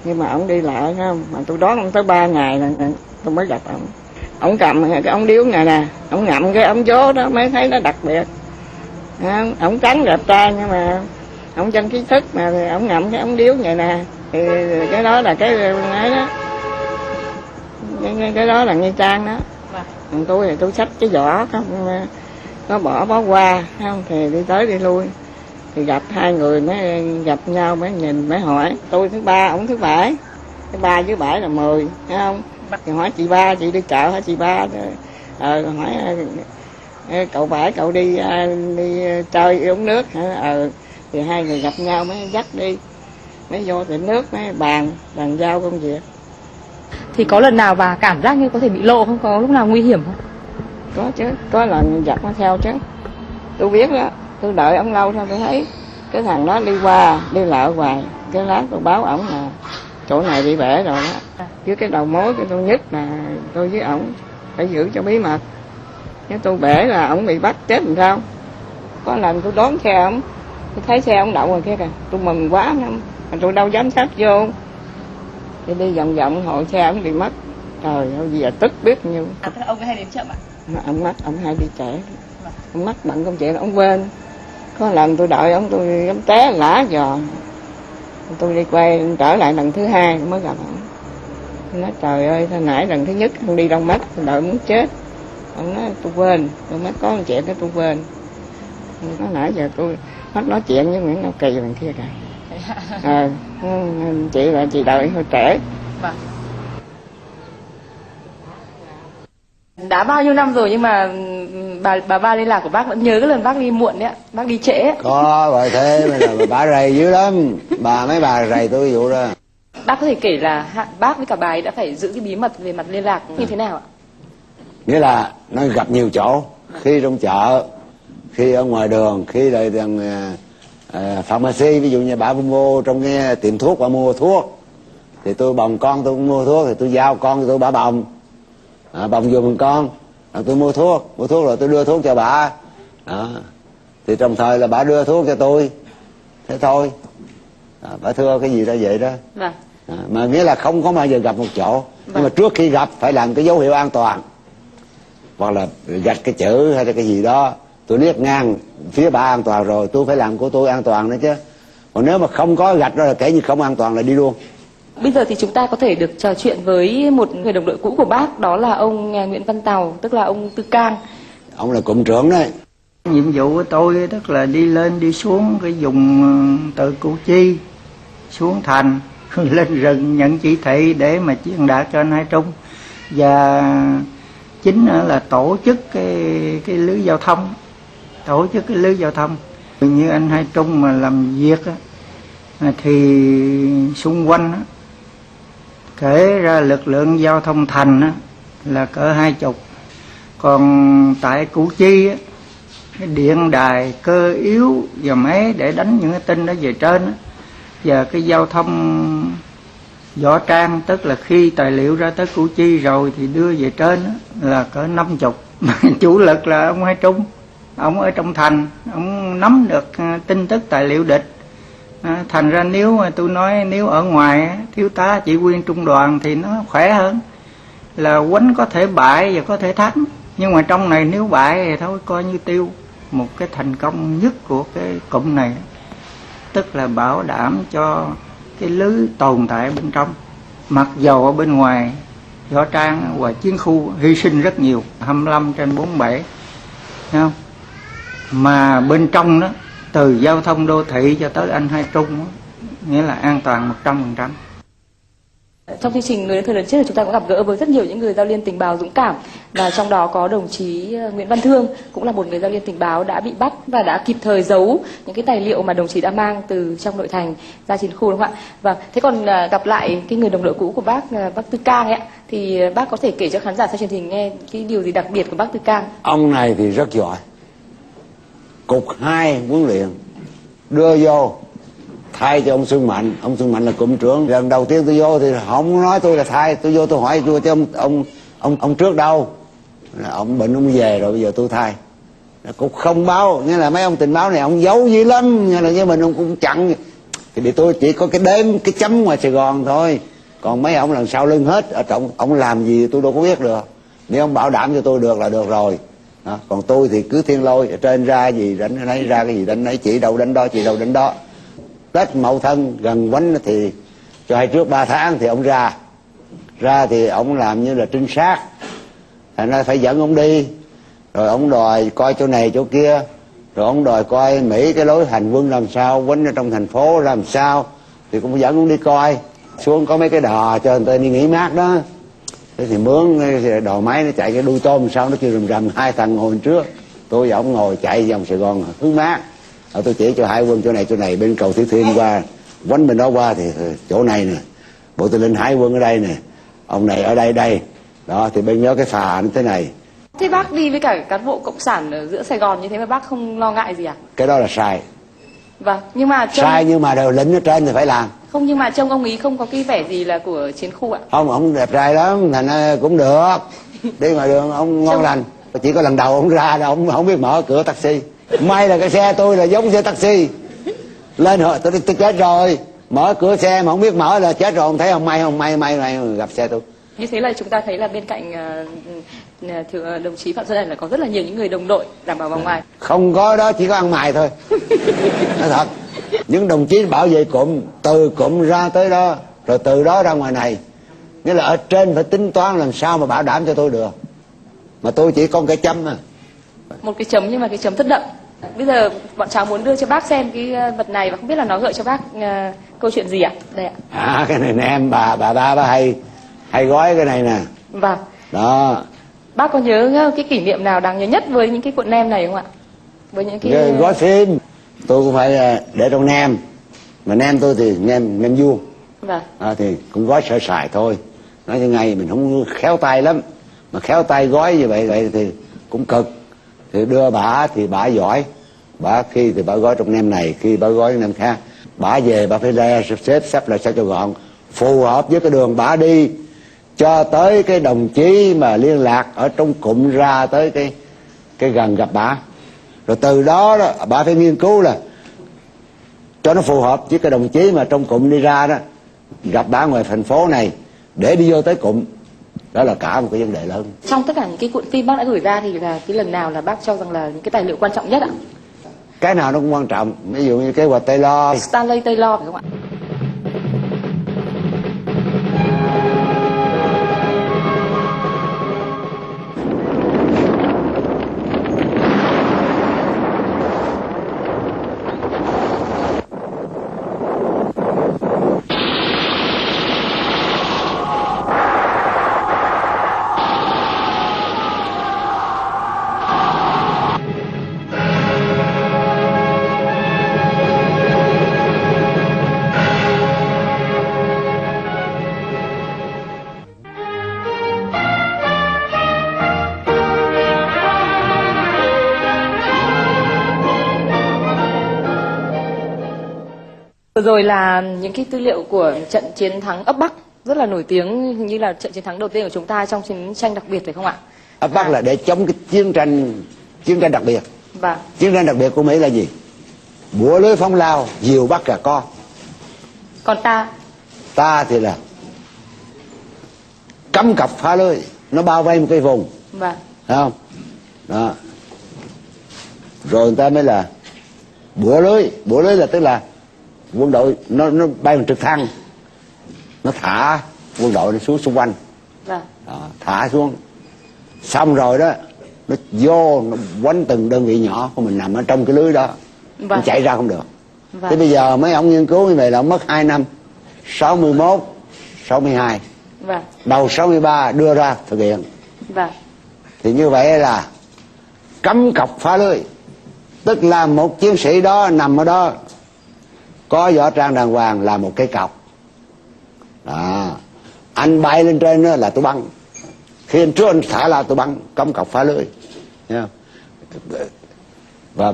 nhưng mà ổng đi lại không, mà tôi đón ông tới 3 ngày là tôi mới gặp ổng. Ổng cầm cái ống điếu này nè, ổng ngậm cái ống số đó mới thấy nó đặc biệt. Ổng trắng đẹp trai nhưng mà ổng chân trí thức mà ổng ngậm cái ống điếu này nè, thì cái đó là cái ấy đó, cái đó là Nghi Trang đó. Còn tôi thì tôi xách cái vỏ không, nó bỏ bó qua không, thì đi tới đi lui thì gặp hai người mới gặp nhau, mới nhìn mới hỏi. Tôi thứ 3, ổng thứ 7, cái 3 với 7 là 10, thấy không? Thì hỏi chị Ba, chị đi chợ hả chị Ba? Hỏi cậu 7 cậu đi chơi uống nước hả? Thì hai người gặp nhau mới dắt đi, mới vô tiệm nước mới bàn giao công việc. Thì có lần nào bà cảm giác như có thể bị lộ không? Có lúc nào nguy hiểm không? Có chứ, có lần giặc nó theo chứ. Tôi biết đó, tôi đợi ông lâu thôi tôi thấy cái thằng đó đi qua, đi lại hoài. Cái lát tôi báo ổng là chỗ này bị bể rồi đó. Chứ cái đầu mối của tôi nhất là tôi với ổng phải giữ cho bí mật. Nếu tôi bể là ổng bị bắt chết làm sao? Có lần tôi đón xe ổng, tôi thấy xe ổng đậu rồi kia kìa, tôi mừng quá lắm, mà tôi đâu dám sát vô. Thì đi vòng vòng hội xe ổng bị mất. Trời ơi, giờ tức biết nhiêu. Ông hay đến chậm ạ? Ông hay đi trễ. Ông mắc bận công chuyện ông quên. Có lần tôi đợi ông tôi dám té lã giò. Tôi đi quay trở lại lần thứ 2 mới gặp ông. Tôi nói trời ơi, hồi nãy lần thứ nhất ông đi đâu mất, tôi đợi muốn chết. Ông nói tôi quên, tôi mới có một chuyện cái tôi quên. Nói nãy giờ tôi hết nói chuyện với Nguyễn Ngọc Kỳ lần kia kìa. Chị là chị đợi hơi trễ. Vâng. Đã bao nhiêu năm rồi nhưng mà bà Ba liên lạc của bác vẫn nhớ cái lần bác đi muộn đấy ạ, bác đi trễ ấy. Có vậy thế mà là bà rầy dữ lắm, mấy bà rầy tôi vụ đó. Bác có thể kể là bác với cả bà ấy đã phải giữ cái bí mật về mặt liên lạc như thế nào ạ? Nghĩa là nó gặp nhiều chỗ, khi trong chợ, khi ở ngoài đường, khi lại rằng pharmacy, ví dụ như bà mua trong cái tiệm thuốc, bà mua thuốc thì tôi bồng con tôi cũng mua thuốc, thì tôi giao con tôi bà bồng, bồng giùm con, rồi tôi mua thuốc rồi tôi đưa thuốc cho bà đó. Thì trong thời là bà đưa thuốc cho tôi, thế thôi. Bà thưa cái gì đó vậy đó. Vâng. Mà nghĩa là không có bao giờ gặp một chỗ. Nhưng mà trước khi gặp phải làm cái dấu hiệu an toàn, hoặc là gạch cái chữ hay là cái gì đó. Tôi liếc ngang phía bà an toàn rồi, tôi phải làm của tôi an toàn nữa chứ. Còn nếu mà không có gạch đó là kể như không an toàn là đi luôn. Bây giờ thì chúng ta có thể được trò chuyện với một người đồng đội cũ của bác, đó là ông Nguyễn Văn Tàu, tức là ông Tư Cang. Ông là cụm trưởng đấy. Nhiệm vụ của tôi tức là đi lên đi xuống cái vùng từ Củ Chi xuống thành, lên rừng nhận chỉ thị để mà truyền đạt cho anh Hai Trung, và chính là tổ chức cái lưới giao thông, tổ chức cái lưới giao thông. Như anh Hai Trung mà làm việc thì xung quanh kể ra lực lượng giao thông thành là cỡ 20, còn tại Củ Chi cái điện đài cơ yếu và máy để đánh những cái tin đó về trên đó. Và cái giao thông võ trang, tức là khi tài liệu ra tới Củ Chi rồi thì đưa về trên đó, là cỡ 50. Mà chủ lực là ông Hai Trung, ông ở trong thành, ông nắm được tin tức tài liệu địch. Thành ra nếu mà tôi nói nếu ở ngoài thiếu tá chỉ huy trung đoàn thì nó khỏe hơn, là quánh có thể bại và có thể thắng, nhưng mà trong này nếu bại thì thôi coi như tiêu. Một cái thành công nhất của cái cụm này tức là bảo đảm cho cái lưới tồn tại bên trong, mặc dầu ở bên ngoài võ trang và chiến khu hy sinh rất nhiều, 25/47, thấy không? Mà bên trong đó từ giao thông đô thị cho tới anh Hai Trung đó, nghĩa là an toàn 100%. Trong chương trình Người đến thời lần trước thì chúng ta cũng gặp gỡ với rất nhiều những người giao liên tình báo dũng cảm, và trong đó có đồng chí Nguyễn Văn Thương, cũng là một người giao liên tình báo đã bị bắt và đã kịp thời giấu những cái tài liệu mà đồng chí đã mang từ trong nội thành ra chiến khu, đúng không ạ? Và thế còn gặp lại cái người đồng đội cũ của bác Tư Cang ấy ạ, thì bác có thể kể cho khán giả xem truyền hình nghe cái điều gì đặc biệt của bác Tư Cang? Ông này thì rất giỏi. Cục 2 huấn luyện đưa vô thay cho ông Xuân Mạnh. Ông Xuân Mạnh là cụm trưởng. Lần đầu tiên tôi vô thì không nói tôi là thay, tôi vô tôi hỏi tôi chứ ông trước đâu. Ông bệnh ông về rồi bây giờ tôi thay. Cục không báo, nghĩa là mấy ông tình báo này ông giấu dữ lắm, nghĩa là với mình ông cũng chặn. Thì tôi chỉ có cái đếm cái chấm ngoài Sài Gòn thôi, còn mấy ông lần sau lưng hết. Ở trong ông làm gì tôi đâu có biết được. Nếu ông bảo đảm cho tôi được là được rồi. Đó. Còn tôi thì cứ thiên lôi, ở trên ra gì đánh nấy, ra cái gì đánh nấy, chỉ đâu đánh đó, chỉ đâu đánh đó. Tết Mậu Thân gần quánh thì cho hay trước 3 tháng thì ông ra thì ông làm như là trinh sát, thành ra phải dẫn ông đi, rồi ông đòi coi chỗ này chỗ kia, rồi ông đòi coi Mỹ cái lối hành quân làm sao, quánh ở trong thành phố làm sao, thì cũng dẫn ông đi coi. Xuống có mấy cái đò cho người ta đi nghỉ mát đó, thế thì mướn đò máy nó chạy cái đuôi tôm sao nó kêu rầm, 2 thằng ngồi trước, tôi và ông ngồi chạy vòng Sài Gòn hướng mát. Rồi tôi chỉ cho hải quân chỗ này bên cầu Thủy Thiên qua, quánh bên đó qua thì chỗ này nè, bộ tư lệnh hải quân ở đây nè, ông này ở đây đó, thì bên nhớ cái phà như thế này. Thế bác đi với cả cán bộ cộng sản ở giữa Sài Gòn như thế mà bác không lo ngại gì à? Cái đó là sai. Vâng, nhưng mà sai nhưng mà đều lính ở trên thì phải làm. Không, nhưng mà trông ông ý không có cái vẻ gì là của chiến khu ạ. Không, ông đẹp trai lắm, thành ra cũng được. Đi ngoài đường ông ngon lành. Chỉ có lần đầu ông ra là ông không biết mở cửa taxi. May là cái xe tôi là giống xe taxi. Lên hồi tôi chết rồi, mở cửa xe mà không biết mở là chết rồi. Ông thấy không, may gặp xe tôi. Như thế là chúng ta thấy là bên cạnh đồng chí Phạm Xuân Ẩn là có rất là nhiều những người đồng đội đảm bảo vòng ngoài. Không có đó, chỉ có ăn mày thôi. Nói thật, những đồng chí bảo vệ cụm, từ cụm ra tới đó, rồi từ đó ra ngoài này, nghĩa là ở trên phải tính toán làm sao mà bảo đảm cho tôi được. Mà tôi chỉ có cái chấm à. Một cái chấm nhưng mà cái chấm rất đậm. Bây giờ bọn cháu muốn đưa cho bác xem cái vật này và không biết là nó gợi cho bác câu chuyện gì ạ? Đây ạ. Cái này nè em, bà hay gói cái này nè. Vâng. Đó. Bác có nhớ cái kỷ niệm nào đáng nhớ nhất với những cái cuộn nem này không ạ? Với những cái gói phim. Tôi cũng phải để trong nem. Mà nem tôi thì nem vuông. Vâng. Thì cũng gói sơ sài thôi. Nói như ngay mình không khéo tay lắm. Mà khéo tay gói như vậy thì cũng cực. Thì đưa bả thì bả giỏi. Bả khi thì bả gói trong nem này, khi bả gói trong nem khác. Bả về bả phải ra sắp lại sao cho gọn, phù hợp với cái đường bả đi, cho tới cái đồng chí mà liên lạc ở trong cụm ra tới cái gần gặp bả. Rồi từ đó bà phải nghiên cứu là cho nó phù hợp với cái đồng chí mà trong cụm đi ra đó, gặp bà ngoài thành phố này để đi vô tới cụm. Đó là cả một cái vấn đề lớn. Trong tất cả những cái cuộn phim bác đã gửi ra thì là cái lần nào là bác cho rằng là những cái tài liệu quan trọng nhất ạ? Cái nào nó cũng quan trọng. Ví dụ như kế hoạch Taylor, Stanley Taylor phải không ạ? Vừa rồi là những cái tư liệu của trận chiến thắng ấp Bắc rất là nổi tiếng, hình như là trận chiến thắng đầu tiên của chúng ta trong chiến tranh đặc biệt phải không ạ? ấp Bắc là để chống cái chiến tranh đặc biệt. Vâng. Chiến tranh đặc biệt của Mỹ là gì? Bủa lưới phóng lao, diều bắt gà con. Còn Ta thì là cấm cọc phá lưới, nó bao vây một cái vùng, vâng, thấy không? Đó. Rồi người ta mới là bủa lưới là tức là quân đội nó bay bằng trực thăng, nó thả quân đội nó xuống xung quanh. vâng, Đó, thả xuống xong rồi đó nó vô nó quánh từng đơn vị nhỏ của mình nằm ở trong cái lưới đó, nó vâng, chạy ra không được. vâng, Thế bây giờ mấy ông nghiên cứu như vậy là mất 2 năm, 61, 62, vâng, đầu 63 đưa ra thực hiện. vâng, Thì như vậy là cấm cọc phá lưới, tức là một chiến sĩ đó nằm ở đó có võ trang đàng hoàng là một cái cọc. Đó. Anh bay lên trên đó là tôi bắn, khi anh trước anh thả là tôi bắn, cấm cọc phá lưới. Thấy không? Và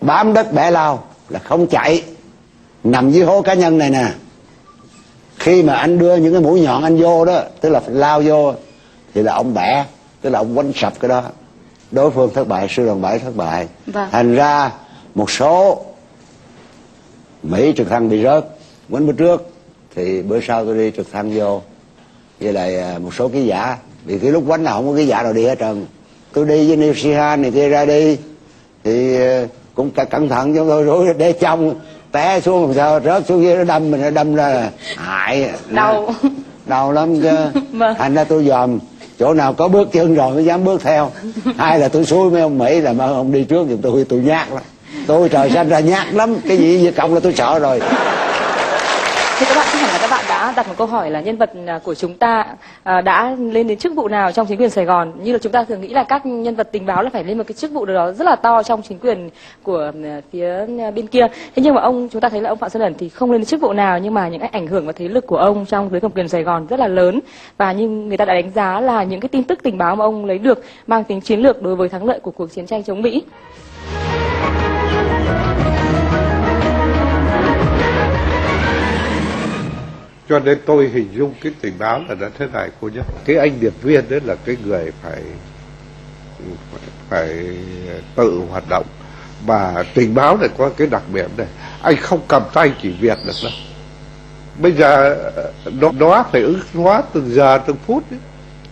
bám đất bẻ lao là không chạy, nằm dưới hố cá nhân này nè. Khi mà anh đưa những cái mũi nhọn anh vô đó, tức là lao vô, thì là ông bẻ, tức là ông quánh sập cái đó. Đối phương thất bại, sư đoàn 7 thất bại. vâng, Thành ra một số Mỹ trực thăng bị rớt, quánh bữa trước, thì bữa sau tôi đi trực thăng vô, với lại một số ký giả, vì cái lúc quánh là không có ký giả nào đi hết trơn. Tôi đi với Neil Sheehan này kia ra đi, thì cũng cẩn thận cho tôi, rủi để trong té xuống làm sao, rớt xuống dưới nó đâm mình, nó đâm ra là hại, đau lắm chứ. Vâng. Thành ra tôi dòm chỗ nào có bước chân rồi mới dám bước theo. Hay là tôi xui mấy ông Mỹ là mà ông đi trước giùm tôi nhát lắm. Tôi trời xanh ra nhát lắm, cái gì Việt Cộng là tôi sợ rồi. Thì các bạn chắc hẳn là các bạn đã đặt một câu hỏi là nhân vật của chúng ta đã lên đến chức vụ nào trong chính quyền Sài Gòn. Như là chúng ta thường nghĩ là các nhân vật tình báo là phải lên một cái chức vụ đó rất là to trong chính quyền của phía bên kia. Thế nhưng mà chúng ta thấy là ông Phạm Xuân Ẩn thì không lên đến chức vụ nào, nhưng mà những cái ảnh hưởng và thế lực của ông trong giới cầm quyền Sài Gòn rất là lớn. Và như người ta đã đánh giá là những cái tin tức tình báo mà ông lấy được mang tính chiến lược đối với thắng lợi của cuộc chiến tranh chống Mỹ. Cho nên tôi hình dung cái tình báo là đã thế này cô nhé. Cái anh điệp viên đấy là cái người phải tự hoạt động. Và tình báo này có cái đặc biệt này, anh không cầm tay chỉ việc được đâu. Bây giờ nó phải ứng hóa từng giờ từng phút ấy.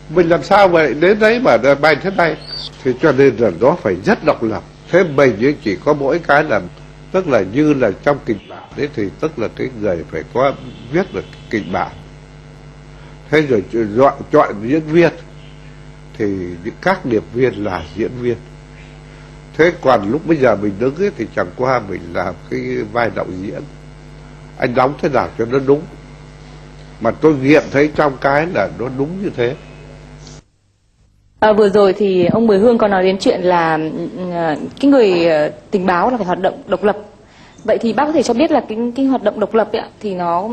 Mình làm sao mà đến đấy mà bay thế này. Thì cho nên là nó phải rất độc lập. Thế mình chỉ có mỗi cái là, tức là như là trong kịch bản đấy, thì tức là cái người phải có viết được kịch bản. Thế rồi chọn diễn viên, thì các điệp viên là diễn viên. Thế còn lúc bây giờ mình đứng ấy, thì chẳng qua mình làm cái vai đạo diễn, anh đóng thế nào cho nó đúng. Mà tôi nghiệm thấy trong cái là nó đúng như thế. Vừa rồi thì ông Mười Hương có nói đến chuyện là cái người tình báo là phải hoạt động độc lập. Vậy thì bác có thể cho biết là cái hoạt động độc lập ấy, thì nó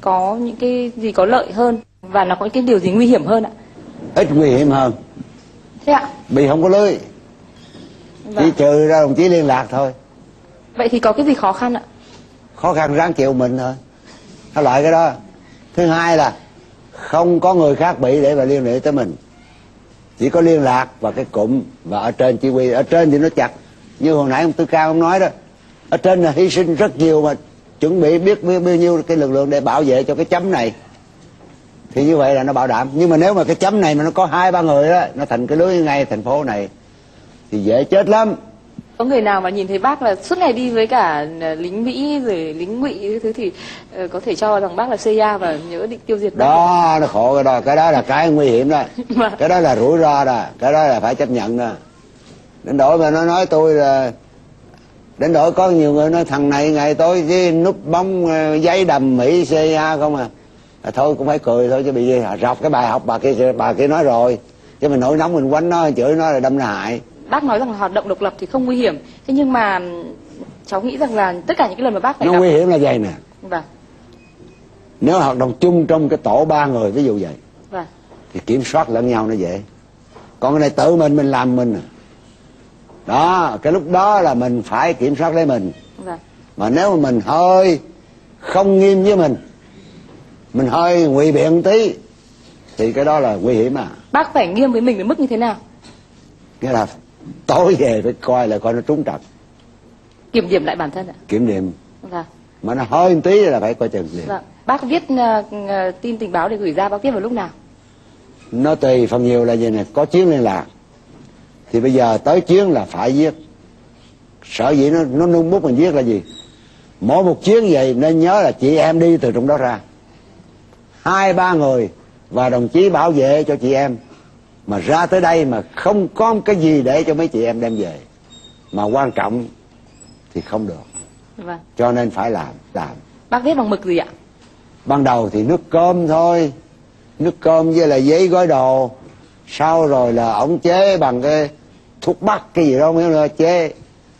có những cái gì có lợi hơn và nó có những cái điều gì nguy hiểm hơn ạ? Ít nguy hiểm hơn. Thế ạ? Vì không có lưới. Vâng. Chỉ trừ ra đồng chí liên lạc thôi. Vậy thì có cái gì khó khăn ạ? Khó khăn ráng chịu mình thôi. Cái loại cái đó. Thứ hai là không có người khác bị để mà liên hệ tới mình. Chỉ có liên lạc và cái cụm và ở trên chỉ huy. Ở trên thì nó chặt. Như hồi nãy ông Tư Cao ông nói đó, ở trên là hy sinh rất nhiều mà chuẩn bị biết bao nhiêu cái lực lượng để bảo vệ cho cái chấm này, thì như vậy là nó bảo đảm. Nhưng mà nếu mà cái chấm này mà nó có 2-3 người đó, nó thành cái lưới ngay thành phố này thì dễ chết lắm. Có người nào mà nhìn thấy bác là suốt ngày đi với cả lính Mỹ rồi lính Ngụy cái thứ thì có thể cho rằng bác là CIA và nhớ định tiêu diệt bác. Đó, nó khổ cái đó là cái nguy hiểm đó. Cái đó là rủi ro đó, cái đó là phải chấp nhận đó. Đến đổi mà nó nói tôi là, đến đổi có nhiều người nói thằng này ngày tối với núp bóng giấy đầm Mỹ CIA không à. Thôi cũng phải cười thôi chứ bị rọc cái bài học bà kia nói rồi, chứ mình nổi nóng mình quánh nó chửi nó là đâm là hại. Bác nói rằng là hoạt động độc lập thì không nguy hiểm, thế nhưng mà cháu nghĩ rằng là tất cả những cái lần mà bác phải Nó gặp... nguy hiểm là vậy nè. Vâng. Nếu hoạt động chung trong cái tổ 3 người ví dụ vậy, Vâng. thì kiểm soát lẫn nhau nó dễ. Còn cái này tự mình làm mình đó, cái lúc đó là mình phải kiểm soát lấy mình. Vâng. Mà nếu mà mình hơi không nghiêm với mình hơi ngụy biện tí thì cái đó là nguy hiểm à. Bác phải nghiêm với mình đến mức như thế nào? Nghĩa là tối về phải coi là coi nó trúng trận, Kiểm điểm lại bản thân ạ. kiểm điểm. Vâng. Mà nó hơi một tí là phải coi chừng liền. Vâng. Bác viết tin tình báo để gửi ra, bác viết vào lúc nào? Nó tùy, phần nhiều là gì nè, có chuyến liên lạc thì bây giờ tới chuyến là phải viết. Sở dĩ nó nung bút mình viết là gì? Mỗi một chuyến vậy nên nhớ là chị em đi từ trong đó ra, 2-3 người và đồng chí bảo vệ cho chị em, mà ra tới đây mà không có cái gì để cho mấy chị em đem về mà quan trọng thì không được. Vâng. Cho nên phải làm. Bác viết bằng mực gì ạ? Ban đầu thì nước cơm thôi, nước cơm với là giấy gói đồ, sau rồi là ổng chế bằng cái thuốc bắc cái gì đó mới là chế,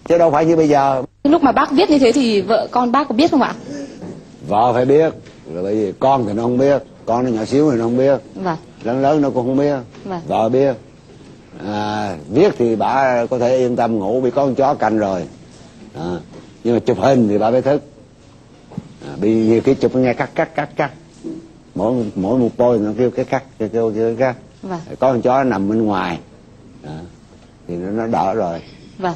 chứ đâu phải như bây giờ. Lúc mà bác viết như thế thì vợ con bác có biết không ạ? Vợ phải biết, rồi bởi vì con thì nó không biết, con nó nhỏ xíu thì nó không biết, Vâng. lớn nó cũng không biết. Vâng. Vợ biết. Viết thì bà có thể yên tâm ngủ vì có con chó canh rồi. Nhưng mà chụp hình thì bà phải thức. Bị nhiều khi chụp nghe cắt. Mỗi một bôi nó kêu cái cắt, kêu cắt. Vâng. Có con chó nằm bên ngoài thì nó đỡ rồi. Vâng.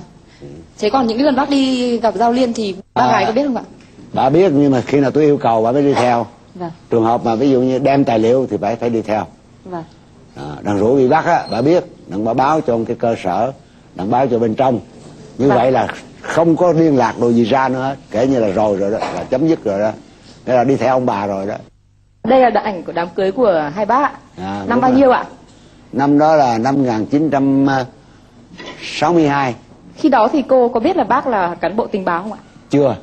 Thế còn những cái lần bác đi gặp Giao Liên thì bác gái có biết không ạ? Bà biết, nhưng mà khi nào tôi yêu cầu bà mới đi theo. Vâng. Trường hợp mà ví dụ như đem tài liệu thì bà phải đi theo. Vâng. Đằng rủi bị bắt á, bà biết, đặng bà báo cho cái cơ sở, đặng báo cho bên trong. Như vậy là không có liên lạc đồ gì ra nữa hết, kể như là rồi đó, là chấm dứt rồi đó. Thế là đi theo ông bà rồi đó. Đây là ảnh của đám cưới của hai bác ạ. Năm bao rồi. nhiêu ạ? Năm đó là năm 1962. Khi đó thì cô có biết là bác là cán bộ tình báo không ạ? Chưa.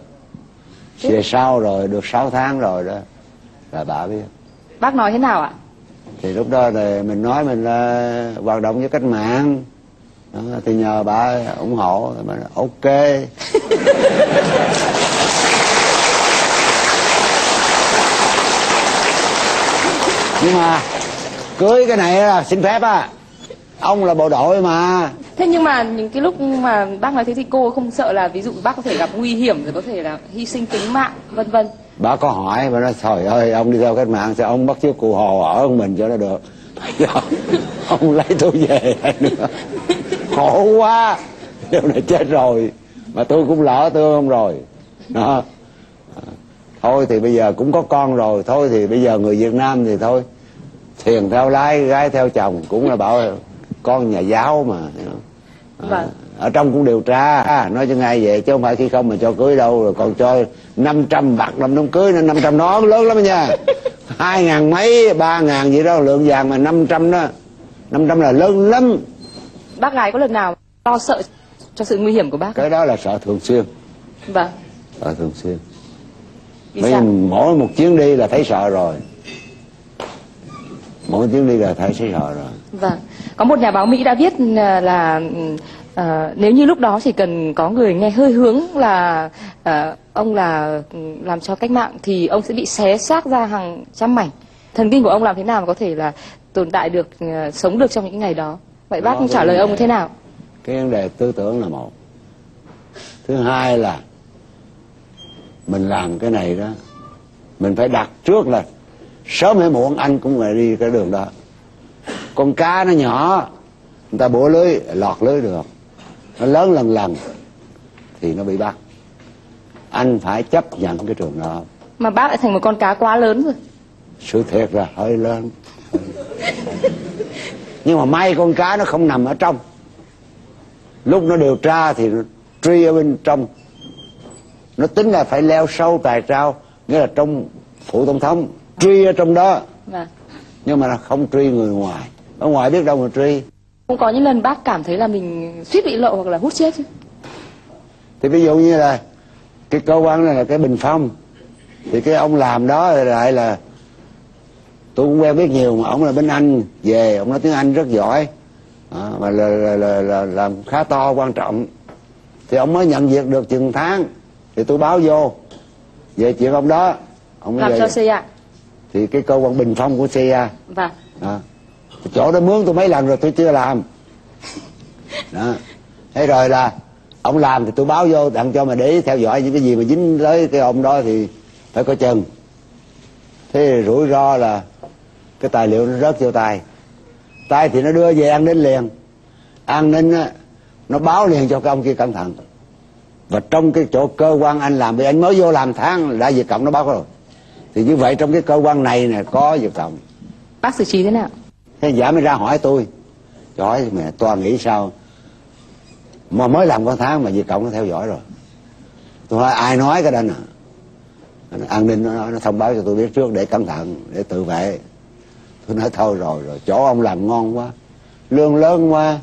Về sau rồi, được 6 tháng rồi đó là bà biết. Bác nói thế nào ạ? Thì lúc đó thì mình nói mình là hoạt động với cách mạng đó, thì nhờ bà ủng hộ. Bà nói, ok. Nhưng mà cưới cái này là xin phép á, ông là bộ đội mà. Thế nhưng mà những cái lúc mà bác nói thế thì cô không sợ là ví dụ bác có thể gặp nguy hiểm rồi có thể là hy sinh tính mạng vân vân? Bà có hỏi, bà nói trời ơi ông đi theo cách mạng sao ông bắt chước cụ Hồ ở ông mình cho nó được. Bây giờ ông lấy tôi về nữa, khổ quá, điều này chết rồi, mà tôi cũng lỡ tôi không rồi đó. Thôi thì bây giờ cũng có con rồi, thôi thì bây giờ người Việt Nam thì thôi, thuyền theo lái gái theo chồng, cũng là bảo con nhà giáo mà. Vâng. Ở trong cũng điều tra, nói cho ngay vậy chứ không phải khi không mà cho cưới đâu, rồi còn cho 500 bạc làm đám cưới nên 500 đó lớn lắm nha. 2.000 mấy 3.000 gì đó lượng vàng, mà 500 đó, 500 là lớn lắm. Bác gái có lần nào lo sợ cho sự nguy hiểm của bác? Cái đó là sợ thường xuyên. Vâng. Sợ thường xuyên. Vì Bởi sao? mỗi một chuyến đi là thấy sợ rồi. Mỗi chuyến đi là thấy sợ rồi. Vâng. Có một nhà báo Mỹ đã viết là nếu như lúc đó chỉ cần có người nghe hơi hướng là ông là làm cho cách mạng thì ông sẽ bị xé xác ra hàng trăm mảnh. Thần kinh của ông làm thế nào mà có thể là tồn tại được, sống được trong những ngày đó? Vậy bác trả lời ông thế nào? Cái vấn đề tư tưởng là một. Thứ hai là mình làm cái này đó, mình phải đặt trước là sớm hay muộn anh cũng phải đi cái đường đó. Con cá nó nhỏ, người ta bủa lưới, lọt lưới được. Nó lớn lần lần, thì nó bị bắt. Anh phải chấp nhận cái trường đó. Mà bác lại thành một con cá quá lớn rồi. Sự thiệt là hơi lớn. Nhưng mà may con cá nó không nằm ở trong. Lúc nó điều tra thì nó truy ở bên trong. Nó tính là phải leo sâu tài trao, nghĩa là trong phủ tổng thống, truy ở trong đó. Vâng. Nhưng mà nó không truy người ngoài. Ở ngoài biết đâu mà truy. Cũng có những lần bác cảm thấy là mình suýt bị lộ hoặc là hút chết chứ? Thì ví dụ như là cái cơ quan này là cái Bình Phong, thì cái ông làm đó lại là tôi cũng quen biết nhiều, mà ông là bên Anh về, ông nói tiếng Anh rất giỏi, mà là làm khá to quan trọng, thì ông mới nhận việc được chừng tháng, thì tôi báo vô về chuyện ông đó. Ông Làm cho CIA. Thì cái cơ quan Bình Phong của CIA. Vâng. Chỗ đó mướn tôi mấy lần rồi tôi chưa làm. Đó. Thế rồi là ông làm thì tôi báo vô đặng cho mà để ý theo dõi những cái gì mà dính tới cái ông đó thì phải có chừng. Thế rủi ro là cái tài liệu nó rớt vô tay thì nó đưa về an ninh liền. An ninh á, nó báo liền cho cái ông kia cẩn thận. Và trong cái chỗ cơ quan anh làm, vì anh mới vô làm tháng đã Việt Cộng nó báo rồi. Thì như vậy trong cái cơ quan này nè có Việt Cộng. Bác xử trí thế nào? Thế giả mới ra hỏi tôi, hỏi mẹ Toàn nghĩ sao mà mới làm có tháng mà Việt Cộng nó theo dõi rồi. Tôi hỏi ai nói cái đó nè. An ninh nó thông báo cho tôi biết trước để cẩn thận, để tự vệ. Tôi nói thôi rồi chỗ ông làm ngon quá, lương lớn quá,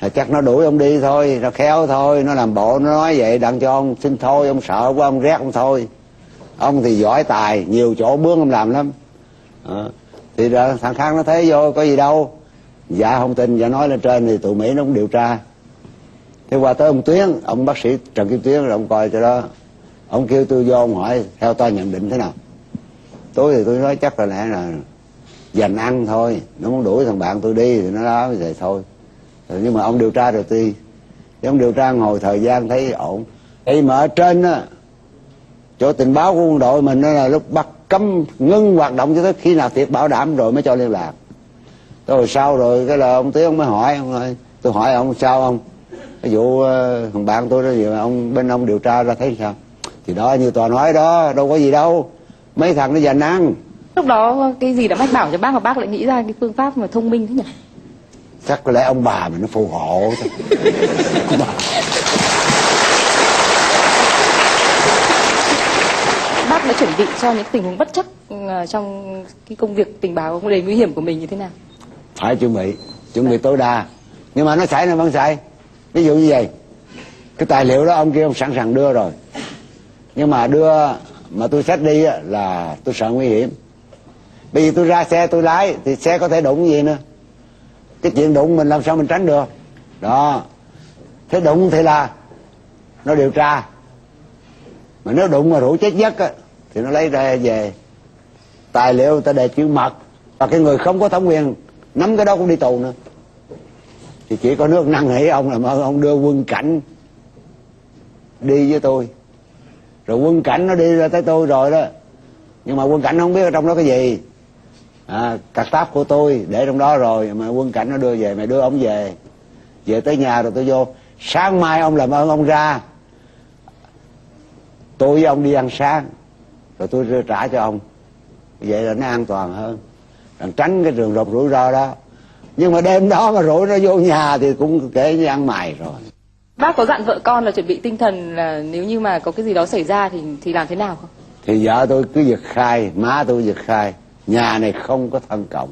thì chắc nó đuổi ông đi thôi, nó khéo thôi, nó làm bộ nó nói vậy đặng cho ông xin thôi, ông sợ quá ông rét ông thôi. Ông thì giỏi tài, nhiều chỗ bướng ông làm lắm. Thì thằng Khang nó thấy vô có gì đâu, dạ không tin, dạ nói lên trên thì tụi Mỹ nó cũng điều tra. Thế qua tới ông Tuyến, ông bác sĩ Trần Kim Tuyến rồi ông coi cho đó, ông kêu tôi vô ông hỏi theo tôi nhận định thế nào. Tôi thì tôi nói chắc là lẽ là dành ăn thôi, nó muốn đuổi thằng bạn tôi đi thì nó nói vậy thôi. Nhưng mà ông điều tra rồi thì ông điều tra ngồi thời gian thấy ổn. Thì mà ở trên á, chỗ tình báo của quân đội mình đó là lúc bắt cấm ngưng hoạt động cho tới khi nào thiệt bảo đảm rồi mới cho liên lạc. Rồi sau rồi cái là ông Tuyến ông mới hỏi, ông ơi, tôi hỏi ông sao ông, cái vụ thằng bạn tôi đó gì mà ông bên ông điều tra ra thấy sao? Thì đó như Toàn nói đó, đâu có gì đâu, mấy thằng nó dành ăn. Lúc đó cái gì đã mách bảo cho bác mà bác lại nghĩ ra cái phương pháp mà thông minh thế nhỉ? Chắc có lẽ ông bà mình nó phù hộ. Bác đã chuẩn bị cho những tình huống bất chắc trong cái công việc tình báo đầy nguy hiểm của mình như thế nào? Phải chuẩn bị tối đa. Nhưng mà nó xảy nó vẫn xảy. Ví dụ như vậy, cái tài liệu đó ông kia ông sẵn sàng đưa rồi, nhưng mà đưa mà tôi xách đi là tôi sợ nguy hiểm. Bây giờ tôi ra xe tôi lái thì xe có thể đụng gì nữa. Cái chuyện đụng mình làm sao mình tránh được. Đó. Thế đụng thì là nó điều tra. Mà nếu đụng mà rủ chết giấc á thì nó lấy ra về. Tài liệu người ta đề chữ mật, và cái người không có thẩm quyền nắm cái đó cũng đi tù nữa. Thì chỉ có nước năn nỉ ông làm ơn ông đưa quân cảnh đi với tôi. Rồi quân cảnh nó đi ra tới tôi rồi đó, nhưng mà quân cảnh không biết ở trong đó cái gì. Cạc táp của tôi để trong đó rồi, mà quân cảnh nó đưa về, mày đưa ông về. Về tới nhà rồi tôi vô, sáng mai ông làm ơn ông ra, tôi với ông đi ăn sáng, rồi tôi trả cho ông. Vậy là nó an toàn hơn, tránh cái trường hợp rủi ro đó. Nhưng mà đêm đó mà rủi nó vô nhà thì cũng kể như ăn mày rồi. Bác có dặn vợ con là chuẩn bị tinh thần là nếu như mà có cái gì đó xảy ra thì làm thế nào không? Thì vợ tôi cứ việc khai, má tôi việc khai, nhà này không có thân cộng.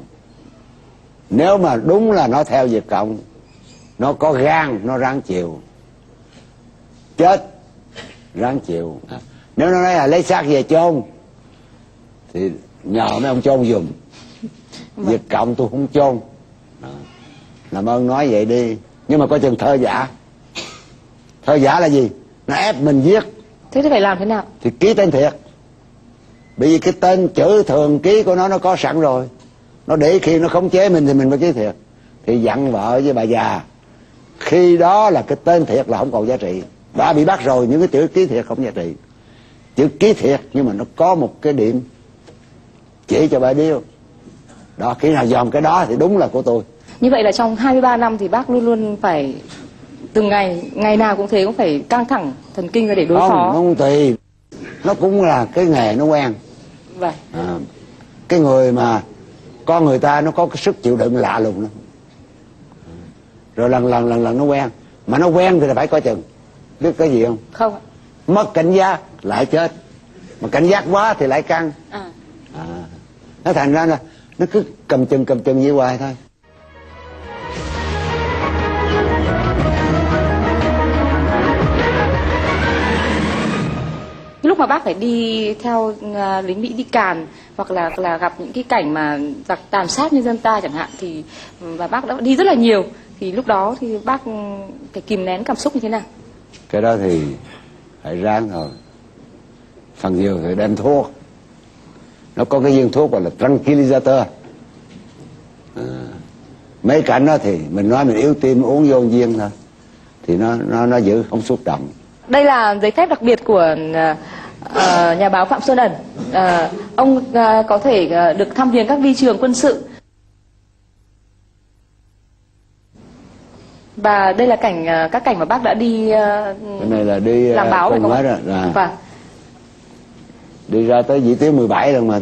Nếu mà đúng là nó theo Việt Cộng, nó có gan, nó ráng chịu. Chết, ráng chịu. Nếu nó nói là lấy xác về chôn thì nhờ mấy ông chôn giùm. Việt Cộng tôi không chôn. Làm ơn nói vậy đi. Nhưng mà coi chừng thơ giả. Thơ giả là gì? Nó ép mình viết. Thế thì phải làm thế nào? Thì ký tên thiệt. Bởi vì cái tên chữ thường ký của nó có sẵn rồi. Nó để khi nó khống chế mình thì mình phải ký thiệt. Thì dặn vợ với bà già, khi đó là cái tên thiệt là không còn giá trị. Đã bị bắt rồi, những cái chữ ký thiệt không giá trị. Chữ ký thiệt nhưng mà nó có một cái điểm chỉ cho bà điêu. Đó, khi nào dòm cái đó thì đúng là của tôi. Như vậy là trong 23 năm thì bác luôn luôn phải từng ngày nào cũng thế, cũng phải căng thẳng thần kinh ra để đối phó. Không tùy, nó cũng là cái nghề nó quen. Vâng. Cái người mà con người ta nó có cái sức chịu đựng lạ lùng lắm, rồi lần nó quen, mà nó quen thì là phải coi chừng. Biết cái gì không? Không ạ. Mất cảnh giác lại chết, mà cảnh giác quá thì lại căng. Nó thành ra là nó cứ cầm chừng như hoài thôi. Lúc mà bác phải đi theo lính Mỹ đi càn, hoặc là gặp những cái cảnh mà giặc tàn sát nhân dân ta chẳng hạn, thì và bác đã đi rất là nhiều, thì lúc đó thì bác phải kìm nén cảm xúc như thế nào? Cái đó thì phải ráng thôi. Phần nhiều thì đem thuốc, nó có cái viên thuốc gọi là tranquilizer. Mấy cảnh đó thì mình nói mình yếu tim uống vô viên thôi, thì nó giữ không xúc động. Đây là giấy phép đặc biệt của nhà báo Phạm Xuân Ẩn. Ông có thể được thăm viếng các vi trường quân sự. Và đây là các cảnh mà bác đã đi cái này là đi làm báo phải cùng không? hết rồi. Vâng. Đi ra tới Vĩ Tuyến 17 rồi mà.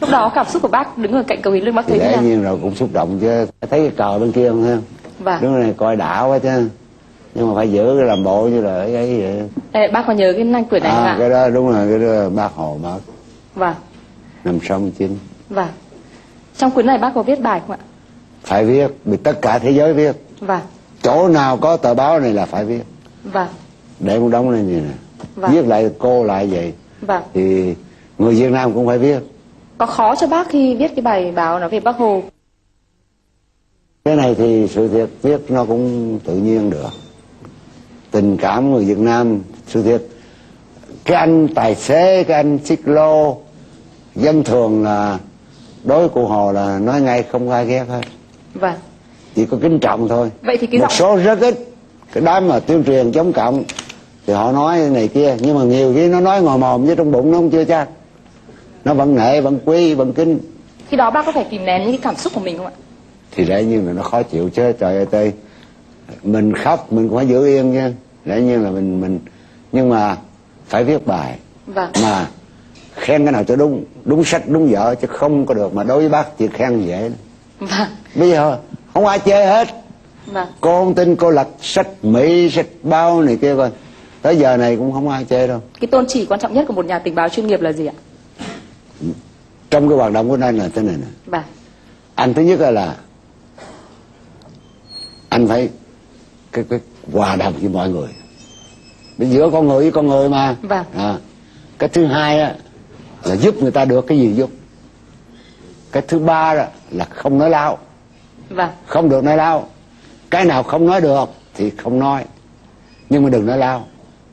Lúc đó cảm xúc của bác đứng ở cạnh cầu Hiến Lương, bác thấy thế Dĩ nào? nhiên rồi, cũng xúc động chứ. Thấy cái cờ bên kia không ha? Vâng. Đứng này coi đã quá chứ. Nhưng mà phải giữ cái làm bộ như là ấy vậy. Đây, bác có nhớ cái nanh quyển này không ạ? Cái đó đúng là cái đó Bác Hồ mất. Vâng. Năm 69. Vâng. Trong cuốn này bác có viết bài không ạ? Phải viết, vì tất cả thế giới viết. Vâng. Chỗ nào có tờ báo này là phải viết. Vâng. Để con đóng lên gì nè. Vâng. Viết lại cô lại vậy. Vâng. Thì người Việt Nam cũng phải viết. Có khó cho bác khi viết cái bài báo nói về Bác Hồ? Cái này thì sự thiệt viết nó cũng tự nhiên được. Tình cảm người Việt Nam, sự thiệt. Cái anh tài xế, cái anh xích lô, dân thường là đối với cụ Hồ là nói ngay không ai ghét hết. Vâng. Chỉ có kính trọng thôi. Vậy thì cái một số rất ít cái đám mà tuyên truyền chống cộng thì họ nói này kia, nhưng mà nhiều khi nó nói ngồi mồm với trong bụng nó không chưa chắc. Nó vẫn nể, vẫn quý, vẫn kính. Khi đó bác có phải kìm nén những cái cảm xúc của mình không ạ? Thì lẽ nhiên là nó khó chịu chứ, trời ơi tê. Mình khóc mình cũng phải giữ yên nha. Lẽ nhiên là mình nhưng mà phải viết bài. Vâng. Mà khen cái nào cho đúng, đúng sách đúng vở, chứ không có được mà đối với bác chỉ khen dễ. Vâng. Bây giờ không ai chê hết. Vâng. Cô không tin cô lật sách Mỹ, sách báo này kia coi, tới giờ này cũng không ai chê đâu. Cái tôn chỉ quan trọng nhất của một nhà tình báo chuyên nghiệp là gì ạ? Trong cái hoạt động của anh là thế này nè. Vâng. Anh thứ nhất là anh phải cái hòa đồng với mọi người, giữa con người với con người mà. Vâng. Cái thứ hai á, là giúp người ta được cái gì giúp. Cái thứ ba đó là không nói láo. Vâng. Không được nói láo. Cái nào không nói được thì không nói, nhưng mà đừng nói láo.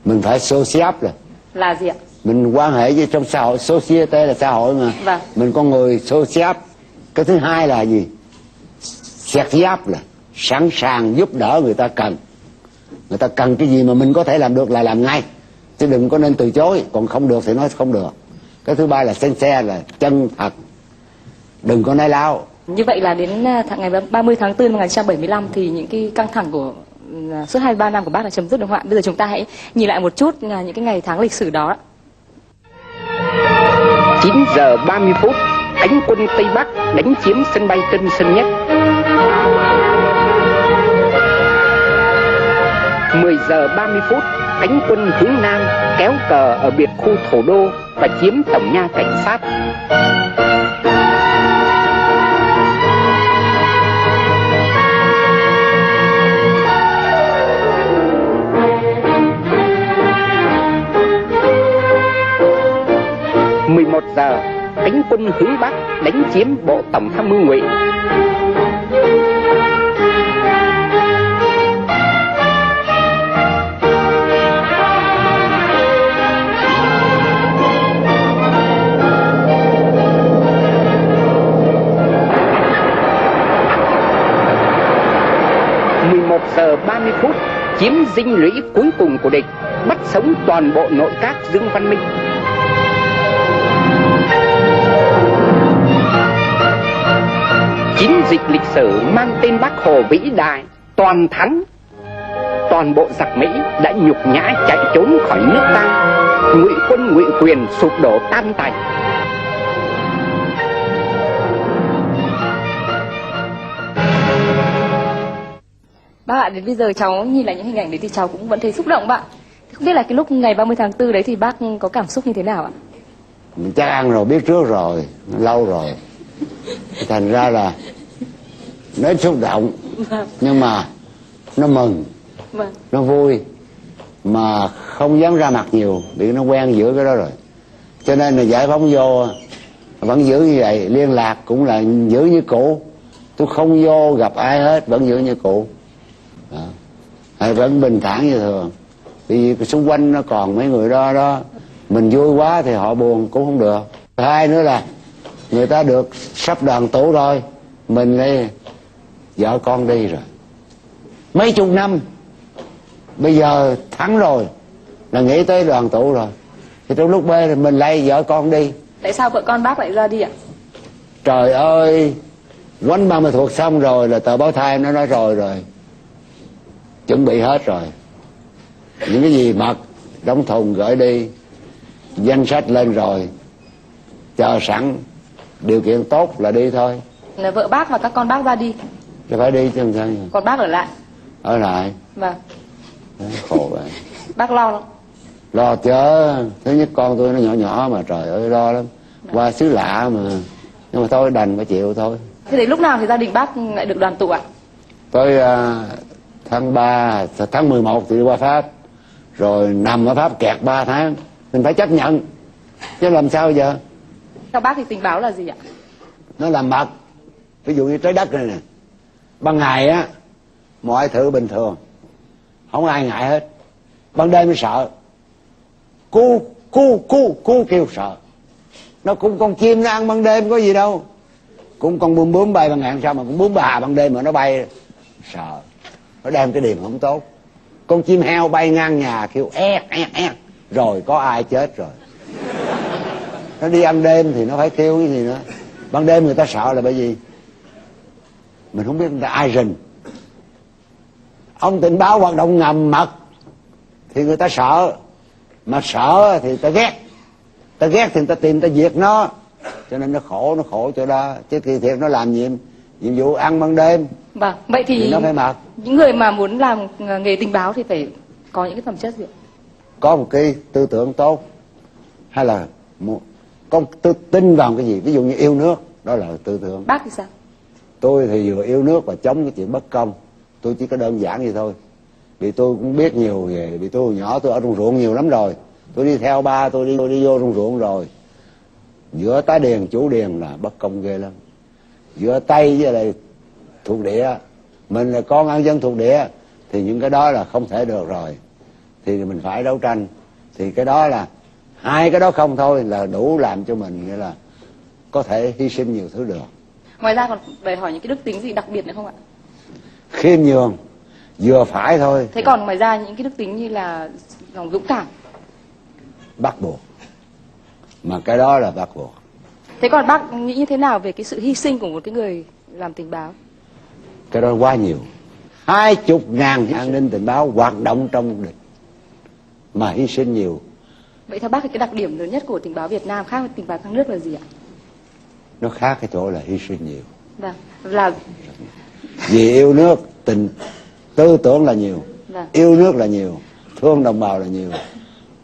Mình phải sociable là gì ạ? Mình quan hệ với trong xã hội, society là xã hội mà. Vâng. Mình con người sociable. Cái thứ hai là gì? Serviable là sẵn sàng giúp đỡ người ta cần. Người ta cần cái gì mà mình có thể làm được là làm ngay, chứ đừng có nên từ chối. Còn không được thì nói không được. Cái thứ ba là sincere, là chân thật, đừng có nói láo. Như vậy là đến ngày 30 tháng 4 năm 1975 thì những cái căng thẳng của suốt 23 năm của bác là chấm dứt, đúng không ạ? Bây giờ chúng ta hãy nhìn lại một chút những cái ngày tháng lịch sử đó. 9 giờ 30 phút, cánh quân Tây Bắc đánh chiếm sân bay Tân Sơn Nhất. 10 giờ 30 phút, cánh quân hướng Nam kéo cờ ở biệt khu Thủ Đô và chiếm tổng nha cảnh sát. 11 giờ, cánh quân hướng Bắc đánh chiếm bộ tổng tham mưu Ngụy. 11 giờ 30 phút, chiếm dinh lũy cuối cùng của địch, bắt sống toàn bộ nội các Dương Văn Minh. Chiến dịch lịch sử mang tên Bác Hồ vĩ đại, toàn thắng toàn bộ giặc Mỹ đã nhục nhã chạy trốn khỏi nước ta. Ngụy quân ngụy quyền sụp đổ tan tành. Bác ạ, đến bây giờ cháu nhìn lại những hình ảnh đấy thì cháu cũng vẫn thấy xúc động bạn. Không biết là cái lúc ngày 30 tháng 4 đấy thì bác có cảm xúc như thế nào ạ? Mình chắc ăn rồi, biết trước rồi, lâu rồi. Thành ra là nó xúc động, nhưng mà nó mừng, nó vui, mà không dám ra mặt nhiều, vì nó quen giữa cái đó rồi. Cho nên là giải phóng vô vẫn giữ như vậy, liên lạc cũng là giữ như cũ. Tôi không vô gặp ai hết, vẫn giữ như cũ. Hay vẫn bình thản như thường. Vì xung quanh nó còn mấy người đó đó, mình vui quá thì họ buồn cũng không được. Hai nữa là người ta được sắp đoàn tụ rồi, mình đây vợ con đi rồi mấy chục năm, bây giờ thắng rồi là nghĩ tới đoàn tụ rồi, thì trong lúc bê thì mình lại vợ con đi. Tại sao vợ con bác lại ra đi ạ? Trời ơi, quánh 30 thuộc xong rồi là tờ báo Time nó nói rồi chuẩn bị hết rồi. Những cái gì mật đóng thùng gửi đi, danh sách lên rồi, chờ sẵn, điều kiện tốt là đi thôi. Là vợ bác và các con bác ra đi, Chứ phải đi chứ không sao. còn bác ở lại. Ở lại. Vâng. Đấy, khổ vậy. Bác lo không? Lo chứ. Thứ nhất con tôi nó nhỏ nhỏ mà, trời ơi lo lắm. Qua xứ lạ mà. Nhưng mà thôi đành phải chịu thôi. Thế đến lúc nào thì gia đình bác lại được đoàn tụ ạ? Tới tháng 11 thì đi qua Pháp. Rồi nằm ở Pháp kẹt 3 tháng. Mình phải chấp nhận, chứ làm sao giờ. Theo bác thì tình báo là gì ạ? Nó làm mật. Ví dụ như trái đất này nè, ban ngày á mọi thứ bình thường, không ai ngại hết. Ban đêm mới sợ. Cu kêu sợ. Nó cũng con chim nó ăn ban đêm có gì đâu. Cũng con bướm bay ban ngày sao mà cũng bướm bà ban đêm mà nó bay, sợ. Nó đem cái điểm không tốt. Con chim heo bay ngang nhà kêu e. Rồi có ai chết rồi. Nó đi ăn đêm thì nó phải kêu cái gì nữa. Ban đêm người ta sợ là bởi vì mình không biết người ta ai rình. Ông tình báo hoạt động ngầm mật thì người ta sợ. Mà sợ thì ta ghét. Ta ghét thì người ta tìm ta diệt nó. Cho nên nó khổ chỗ đó. Chứ thì thiệt nó làm nhiệm vụ ăn ban đêm. Vâng, vậy thì nó phải mật. những người mà muốn làm nghề tình báo thì phải có những cái phẩm chất gì ạ? Có một cái tư tưởng tốt, hay là có tin vào cái gì, ví dụ như yêu nước, đó là tư tưởng. Bác thì sao? Tôi thì vừa yêu nước và chống cái chuyện bất công. Tôi chỉ có đơn giản vậy thôi. Vì tôi cũng biết nhiều về, vì tôi nhỏ tôi ở trong ruộng nhiều lắm rồi. Tôi đi theo ba tôi đi vô trong ruộng rồi. Giữa tá điền chủ điền là bất công ghê lắm. Giữa Tây với lại thuộc địa, mình là con ăn dân thuộc địa, thì những cái đó là không thể được rồi. Thì mình phải đấu tranh. Thì cái đó là hai cái đó không thôi là đủ làm cho mình nghĩa là có thể hy sinh nhiều thứ được. Ngoài ra còn đòi hỏi những cái đức tính gì đặc biệt nữa không ạ? Khiêm nhường vừa phải thôi. Thế còn ngoài ra những cái đức tính như là lòng dũng cảm? Bắt buộc. Mà cái đó là bắt buộc. Thế còn bác nghĩ như thế nào về cái sự hy sinh của một cái người làm tình báo? Cái đó quá nhiều. 20.000 an ninh tình báo hoạt động trong địch mà hy sinh nhiều. Vậy theo bác thì cái đặc điểm lớn nhất của tình báo Việt Nam khác với tình báo các nước là gì ạ? Nó khác cái chỗ là hy sinh nhiều. Vâng, là vì yêu nước, tư tưởng là nhiều. Vâng. Yêu nước là nhiều, thương đồng bào là nhiều,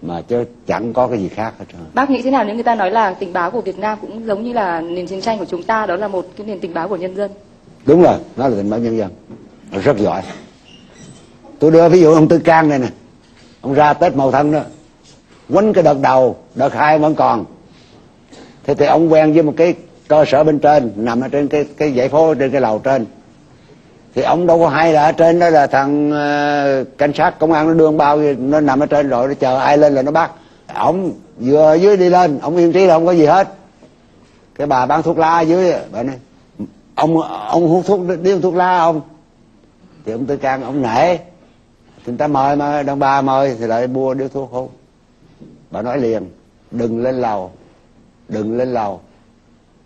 mà chứ chẳng có cái gì khác hết trơn. bác nghĩ thế nào nếu người ta nói là tình báo của Việt Nam cũng giống như là nền chiến tranh của chúng ta, đó là một cái nền tình báo của nhân dân? Đúng rồi, nó là tình báo nhân dân, nó rất giỏi. Tôi đưa ví dụ ông Tư Cang này nè, ông ra Tết Mậu Thân đó, quánh cái đợt đầu, đợt 2 vẫn còn. Thế thì ông quen với một cái cơ sở bên trên, nằm ở trên cái dãy phố, trên cái lầu trên. Thì ông đâu có hay là ở trên đó là thằng cảnh sát công an nó đưa ông bao, nó nằm ở trên rồi, nó chờ ai lên là nó bắt. Ông vừa dưới đi lên, ông yên trí là không có gì hết. Cái bà bán thuốc lá ở dưới, bà nói ông hút thuốc, điếu thuốc lá không? Thì ông Tư Cang ông nể, thì người ta mời mà đàn bà mời thì lại mua điếu thuốc hút. Bà nói liền, đừng lên lầu, đừng lên lầu.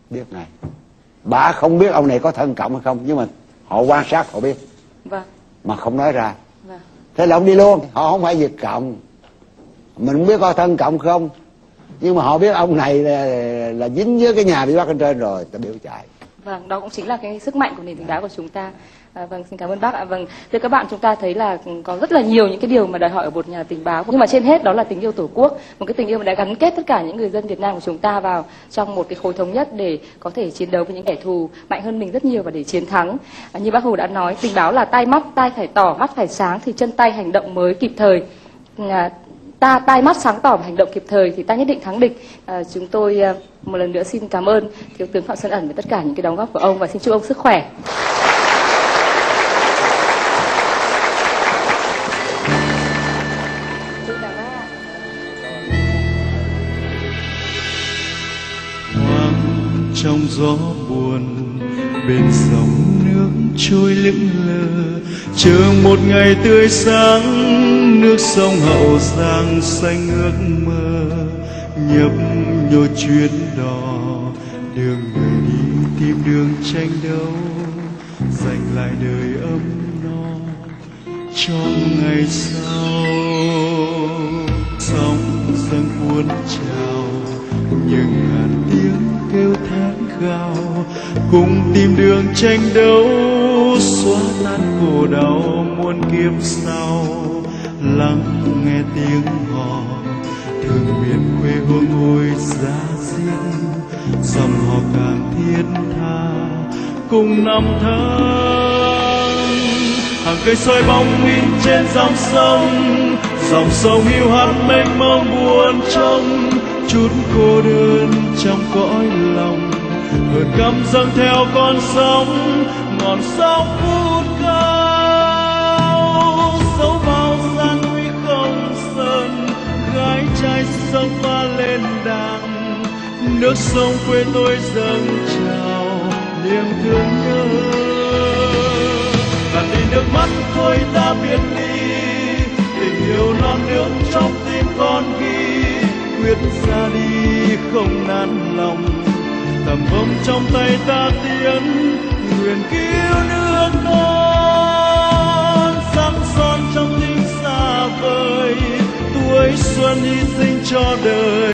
Biết ngay, bà không biết ông này có thân cộng hay không, nhưng mà họ quan sát họ biết. Vâng. Mà không nói ra. Vâng. thế là ông đi luôn. Họ không phải Việt Cộng, mình không biết có thân Cộng không, nhưng mà họ biết ông này là dính với cái nhà bị bắt ở trên rồi, ta biểu chạy. Vâng, đó cũng chính là cái sức mạnh của nền tình báo của chúng ta. Vâng, xin cảm ơn bác ạ. Vâng, thưa các bạn, chúng ta thấy là có rất là nhiều những cái điều mà đòi hỏi ở một nhà tình báo, nhưng mà trên hết đó là tình yêu Tổ quốc, một cái tình yêu mà đã gắn kết tất cả những người dân Việt Nam của chúng ta vào trong một cái khối thống nhất để có thể chiến đấu với những kẻ thù mạnh hơn mình rất nhiều và để chiến thắng. Như bác Hồ đã nói, tình báo là tai mắt, tai phải tỏ, mắt phải sáng thì chân tay hành động mới kịp thời. Ta tai mắt sáng tỏ và hành động kịp thời thì ta nhất định thắng địch. Chúng tôi một lần nữa xin cảm ơn Thiếu tướng Phạm Xuân Ẩn với tất cả những cái đóng góp của ông và xin chúc ông sức khỏe. Hoang trong gió buồn, bên dòng nước trôi lững lờ, chờ một ngày tươi sáng, nước sông Hậu Giang xanh ước mơ, nhấp nhô chuyến đò đường người đi tìm đường tranh đấu, giành lại đời ấm no cho ngày sau. Sóng dâng cuốn trào những ngàn tiếng kêu thét gào, cùng tìm đường tranh đấu, xóa tan khổ đau muôn kiếp sau. Lắng nghe tiếng hò thương miền quê hương ôi giá diết, dòng hò càng thiết tha cùng năm tháng. Hàng cây soi bóng in trên dòng sông hiu hắt mênh mông buồn trông, chút cô đơn trong cõi lòng, hờn căm dâng theo con sóng, ngọn sóng vút cao, dấu bao gian nguy không sơn, gái trai sông pha lên đàng, nước sông quê tôi dâng trào niềm thương nhớ. Gạt đi nước mắt thôi ta biệt ly, tình yêu non nước trong tim con ghi, quyết ra đi không nản lòng, tầm bông trong tay ta tiến, nguyện cứu nước non, sắc son trong tình xa vời, tuổi xuân hy sinh cho đời.